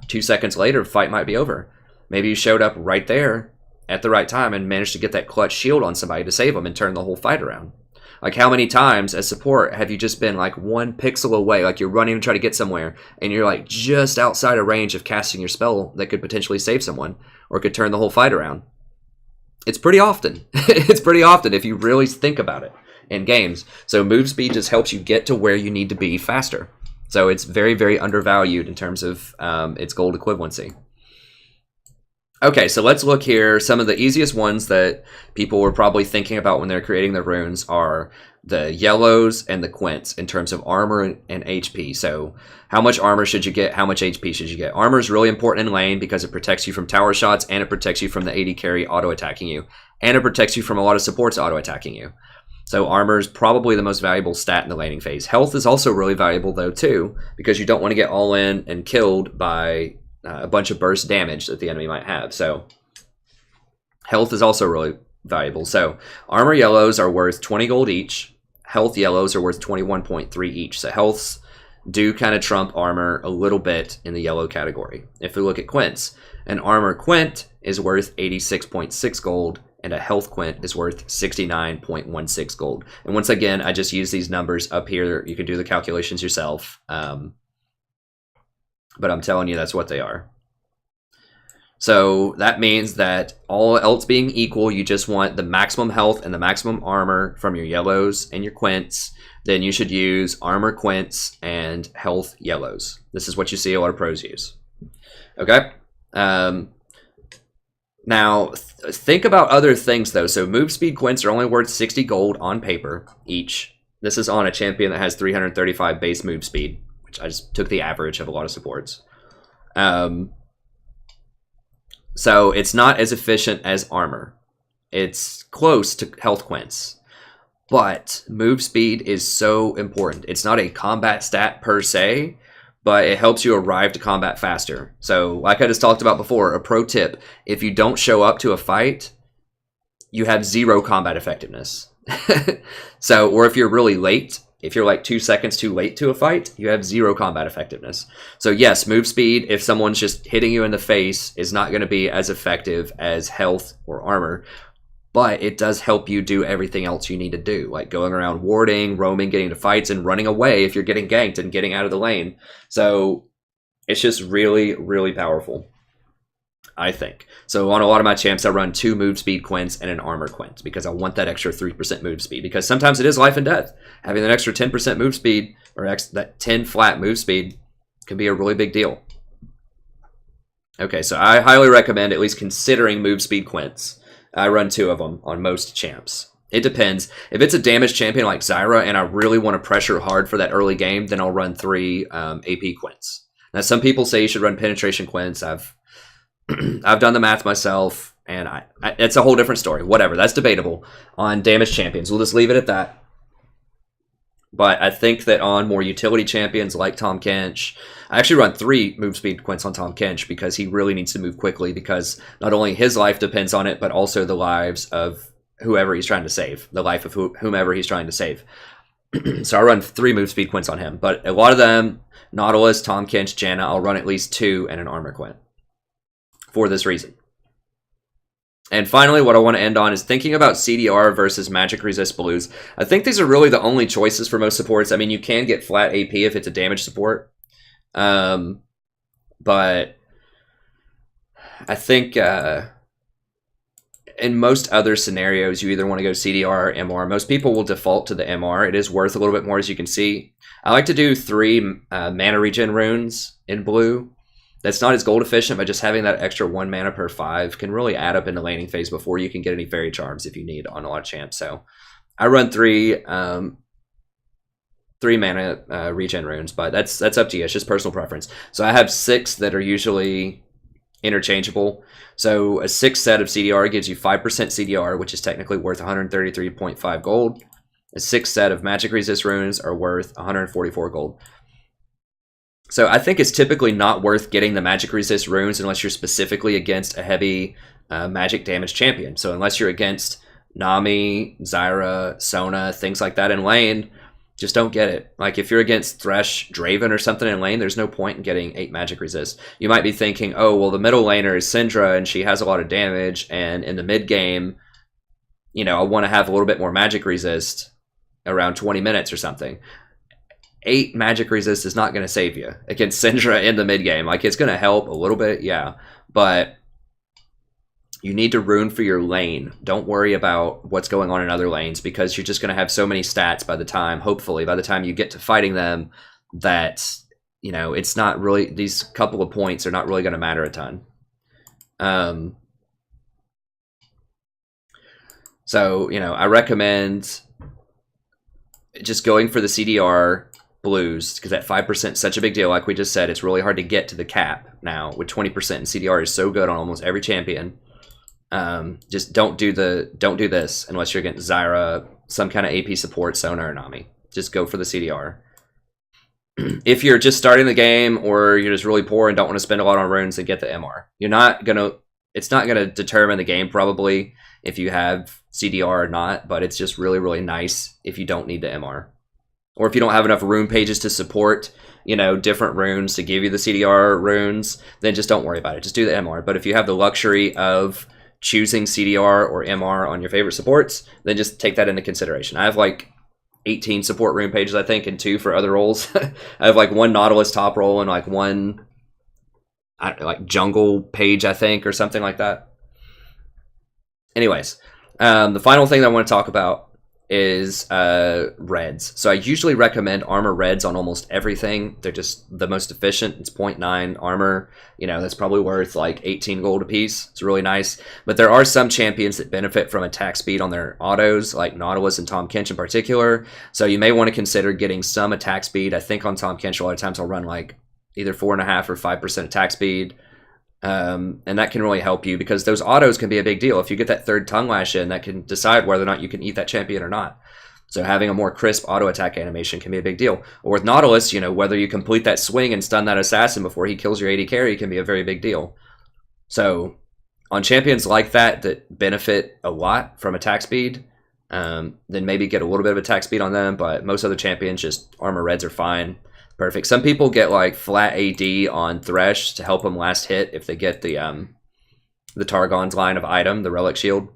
2 seconds later, fight might be over. Maybe you showed up right there at the right time and managed to get that clutch shield on somebody to save them and turn the whole fight around. Like, how many times as support have you just been like 1 pixel away, like you're running to try to get somewhere, and you're like just outside of range of casting your spell that could potentially save someone or could turn the whole fight around? It's pretty often. It's pretty often if you really think about it in games. So move speed just helps you get to where you need to be faster. So it's very, very undervalued in terms of its gold equivalency. Okay, so let's look here. Some of the easiest ones that people were probably thinking about when they're creating their runes are the yellows and the quints in terms of armor and HP. So how much armor should you get? How much HP should you get? Armor is really important in lane because it protects you from tower shots, and it protects you from the AD carry auto-attacking you. And it protects you from a lot of supports auto-attacking you. So armor is probably the most valuable stat in the laning phase. Health is also really valuable though too, because you don't want to get all in and killed by a bunch of burst damage that the enemy might have. So health is also really valuable. So armor yellows are worth 20 gold each. Health yellows are worth 21.3 each. So healths do kind of trump armor a little bit in the yellow category. If we look at quints, an armor quint is worth 86.6 gold, and a health quint is worth 69.16 gold. And once again, I just use these numbers up here. You can do the calculations yourself. But I'm telling you, that's what they are. So that means that all else being equal, you just want the maximum health and the maximum armor from your yellows and your quints. Then you should use armor quints and health yellows. This is what you see a lot of pros use. Okay? Now, think about other things though. So move speed quints are only worth 60 gold on paper each. This is on a champion that has 335 base move speed, which I just took the average of a lot of supports. So it's not as efficient as armor. It's close to health quints. But move speed is so important. It's not a combat stat per se, but it helps you arrive to combat faster. So like I just talked about before, a pro tip, if you don't show up to a fight, you have 0 combat effectiveness. So, or if you're really late, if you're like 2 seconds too late to a fight, you have 0 combat effectiveness. So yes, move speed, if someone's just hitting you in the face, is not going to be as effective as health or armor, but it does help you do everything else you need to do, like going around warding, roaming, getting to fights, and running away if you're getting ganked and getting out of the lane. So it's just really, really powerful, I think. So on a lot of my champs, I run 2 move speed quints and an armor quint because I want that extra 3% move speed, because sometimes it is life and death. Having that extra 10% move speed, or that 10 flat move speed, can be a really big deal. Okay, so I highly recommend at least considering move speed quints. I run 2 of them on most champs. It depends. If it's a damage champion like Zyra and I really want to pressure hard for that early game, then I'll run 3 AP quints. Now, some people say you should run penetration quints. I've done the math myself, and it's a whole different story. Whatever, that's debatable on damage champions. We'll just leave it at that. But I think that on more utility champions like Tahm Kench, I actually run 3 move speed quints on Tahm Kench because he really needs to move quickly because not only his life depends on it, but also the lives of whoever he's trying to save, the life of whomever he's trying to save. So I run 3 move speed quints on him, but a lot of them, Nautilus, Tahm Kench, Janna, I'll run at least 2 and an armor quint for this reason. And finally, what I want to end on is thinking about CDR versus magic resist blues. I think these are really the only choices for most supports. I mean, you can get flat AP if it's a damage support. But I think in most other scenarios, you either want to go CDR or MR. Most people will default to the MR. It is worth a little bit more, as you can see. I like to do 3 mana regen runes in blue. That's not as gold efficient, but just having that extra 1 mana per 5 can really add up in the laning phase before you can get any fairy charms if you need on a lot of champs. So I run 3 mana regen runes, but that's up to you. It's just personal preference. So I have 6 that are usually interchangeable. So a 6 set of CDR gives you 5% CDR, which is technically worth 133.5 gold. A 6 set of magic resist runes are worth 144 gold. So I think it's typically not worth getting the magic resist runes unless you're specifically against a heavy magic damage champion. So unless you're against Nami, Zyra, Sona, things like that in lane, just don't get it. Like if you're against Thresh, Draven or something in lane, there's no point in getting 8 magic resist. You might be thinking, oh, well, the middle laner is Syndra and she has a lot of damage, and in the mid game, you know, I want to have a little bit more magic resist around 20 minutes or something. 8 magic resist is not going to save you against Syndra in the mid game. Like, it's going to help a little bit, yeah, but you need to rune for your lane. Don't worry about what's going on in other lanes, because you're just going to have so many stats by the time, hopefully, by the time you get to fighting them, that, you know, it's not really, these couple of points are not really going to matter a ton. So, you know, I recommend just going for the CDR blues, because that 5% is such a big deal. Like we just said, it's really hard to get to the cap now with 20%, and CDR is so good on almost every champion. Just don't do this unless you're against Zyra, some kind of AP support, Sona or Nami. Just go for the CDR. If you're just starting the game, or you're just really poor and don't want to spend a lot on runes, then get the MR. It's not gonna determine the game probably if you have CDR or not, but it's just really, really nice if you don't need the MR. Or if you don't have enough rune pages to support, you know, different runes to give you the CDR runes, then just don't worry about it. Just do the MR. But if you have the luxury of choosing CDR or MR on your favorite supports, then just take that into consideration. I have like 18 support rune pages, I think, and 2 for other roles. I have like 1 Nautilus top roll and like 1 like jungle page, I think, or something like that. Anyways, the final thing that I want to talk about is reds. So I usually recommend armor reds on almost everything. They're just the most efficient. It's 0.9 armor. You know, that's probably worth like 18 gold a piece. It's really nice. But there are some champions that benefit from attack speed on their autos, like Nautilus and Tahm Kench in particular. So you may want to consider getting some attack speed. I think on Tahm Kench a lot of times I'll run like either 4.5 or 5% attack speed. And that can really help you, because those autos can be a big deal. If you get that 3rd tongue lash in, that can decide whether or not you can eat that champion or not. So having a more crisp auto attack animation can be a big deal. Or with Nautilus, you know, whether you complete that swing and stun that assassin before he kills your AD carry can be a very big deal. So on champions like that benefit a lot from attack speed, then maybe get a little bit of attack speed on them, but most other champions, just armor reds are fine. Perfect. Some people get like flat AD on Thresh to help them last hit if they get the Targon's line of item, the Relic Shield.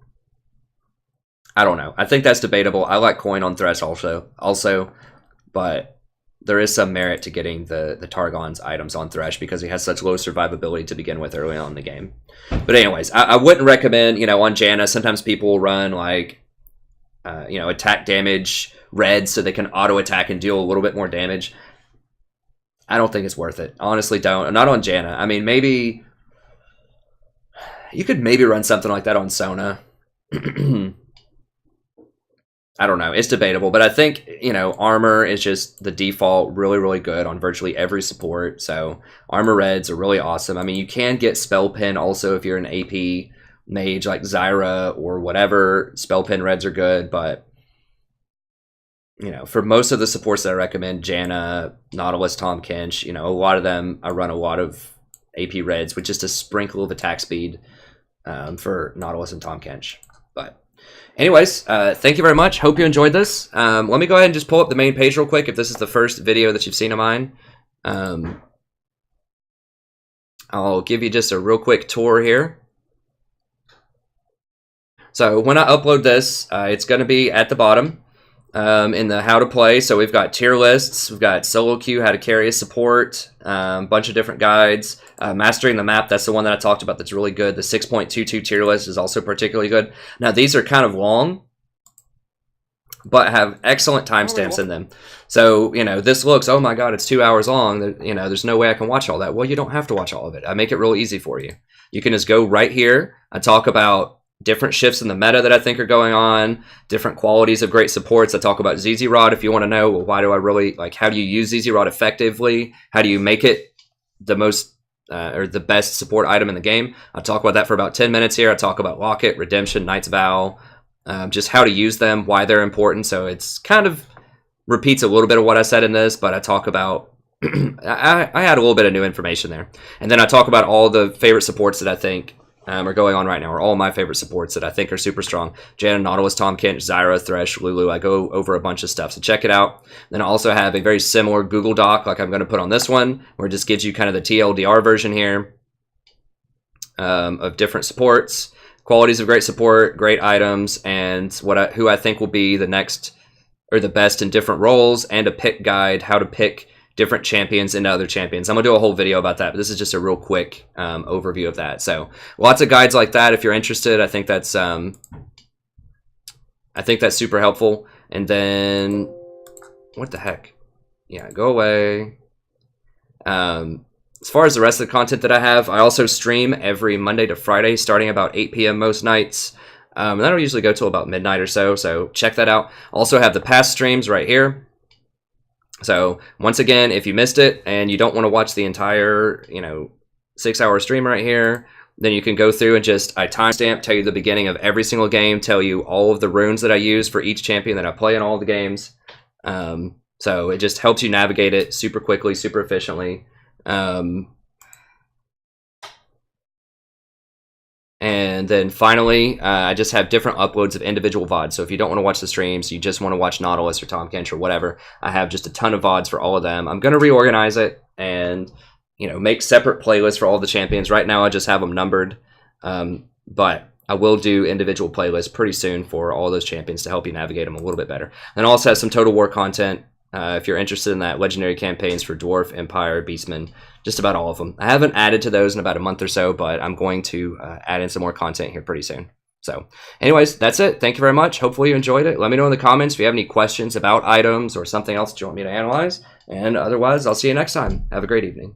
I don't know. I think that's debatable. I like coin on Thresh also, but there is some merit to getting the Targon's items on Thresh because he has such low survivability to begin with early on in the game. But anyways, I wouldn't recommend, you know, on Janna, sometimes people will run like, you know, attack damage red so they can auto attack and deal a little bit more damage. I don't think it's worth it. Honestly, don't. Not on Janna. I mean, maybe you could maybe run something like that on Sona. I don't know. It's debatable, but I think, you know, armor is just the default really, really good on virtually every support. So armor reds are really awesome. I mean, you can get spell pin also if you're an AP mage like Zyra or whatever. Spell pin reds are good, but you know, for most of the supports that I recommend, Janna, Nautilus, Tahm Kench, you know, a lot of them, I run a lot of AP Reds with just a sprinkle of attack speed for Nautilus and Tahm Kench. But anyways, thank you very much. Hope you enjoyed this. Let me go ahead and just pull up the main page real quick if this is the first video that you've seen of mine. I'll give you just a real quick tour here. So when I upload this, it's going to be at the bottom in the how to play. So we've got tier lists, we've got solo queue, how to carry a support, a bunch of different guides. Mastering the map, that's the one that I talked about that's really good. The 6.22 tier list is also particularly good. Now these are kind of long, but have excellent timestamps in them. So, you know, this looks, oh my god, it's 2 hours long. You know, there's no way I can watch all that. Well, you don't have to watch all of it. I make it real easy for you. You can just go right here. I talk about different shifts in the meta that I think are going on, different qualities of great supports. I talk about ZZ'Rot if you want to know, well, why do I really, like, how do you use ZZ'Rot effectively? How do you make it the most, or the best support item in the game? I talk about that for about 10 minutes here. I talk about Locket, Redemption, Knight's Vow, just how to use them, why they're important. So it's kind of repeats a little bit of what I said in this, but I talk about, I had a little bit of new information there. And then I talk about all the favorite supports that I think are going on right now, or all my favorite supports that I think are super strong. Janna, Nautilus, Tahm Kench, Zyra, Thresh, Lulu. I go over a bunch of stuff, so check it out. Then I also have a very similar Google Doc like I'm going to put on this one, where it just gives you kind of the TLDR version here of different supports, qualities of great support, great items, and who I think will be the next or the best in different roles, and a pick guide, how to pick different champions into other champions. I'm gonna do a whole video about that, but this is just a real quick overview of that. So lots of guides like that if you're interested. I think that's super helpful. And then what the heck? Yeah, go away. As far as the rest of the content that I have, I also stream every Monday to Friday, starting about 8 p.m. most nights. And that'll usually go till about midnight or so. So check that out. Also have the past streams right here. So once again, if you missed it and you don't want to watch the entire, 6-hour stream right here, then you can go through and just, I timestamp, tell you the beginning of every single game, tell you all of the runes that I use for each champion that I play in all the games. So it just helps you navigate it super quickly, super efficiently. And then finally, I just have different uploads of individual VODs. So if you don't want to watch the streams, you just want to watch Nautilus or Tahm Kench or whatever, I have just a ton of VODs for all of them. I'm going to reorganize it and, make separate playlists for all the champions. Right now, I just have them numbered. But I will do individual playlists pretty soon for all those champions to help you navigate them a little bit better. And I also have some Total War content. If you're interested in that, legendary campaigns for Dwarf, Empire, Beastman, just about all of them. I haven't added to those in about a month or so, but I'm going to add in some more content here pretty soon. So anyways, that's it. Thank you very much. Hopefully you enjoyed it. Let me know in the comments if you have any questions about items or something else that you want me to analyze. And otherwise, I'll see you next time. Have a great evening.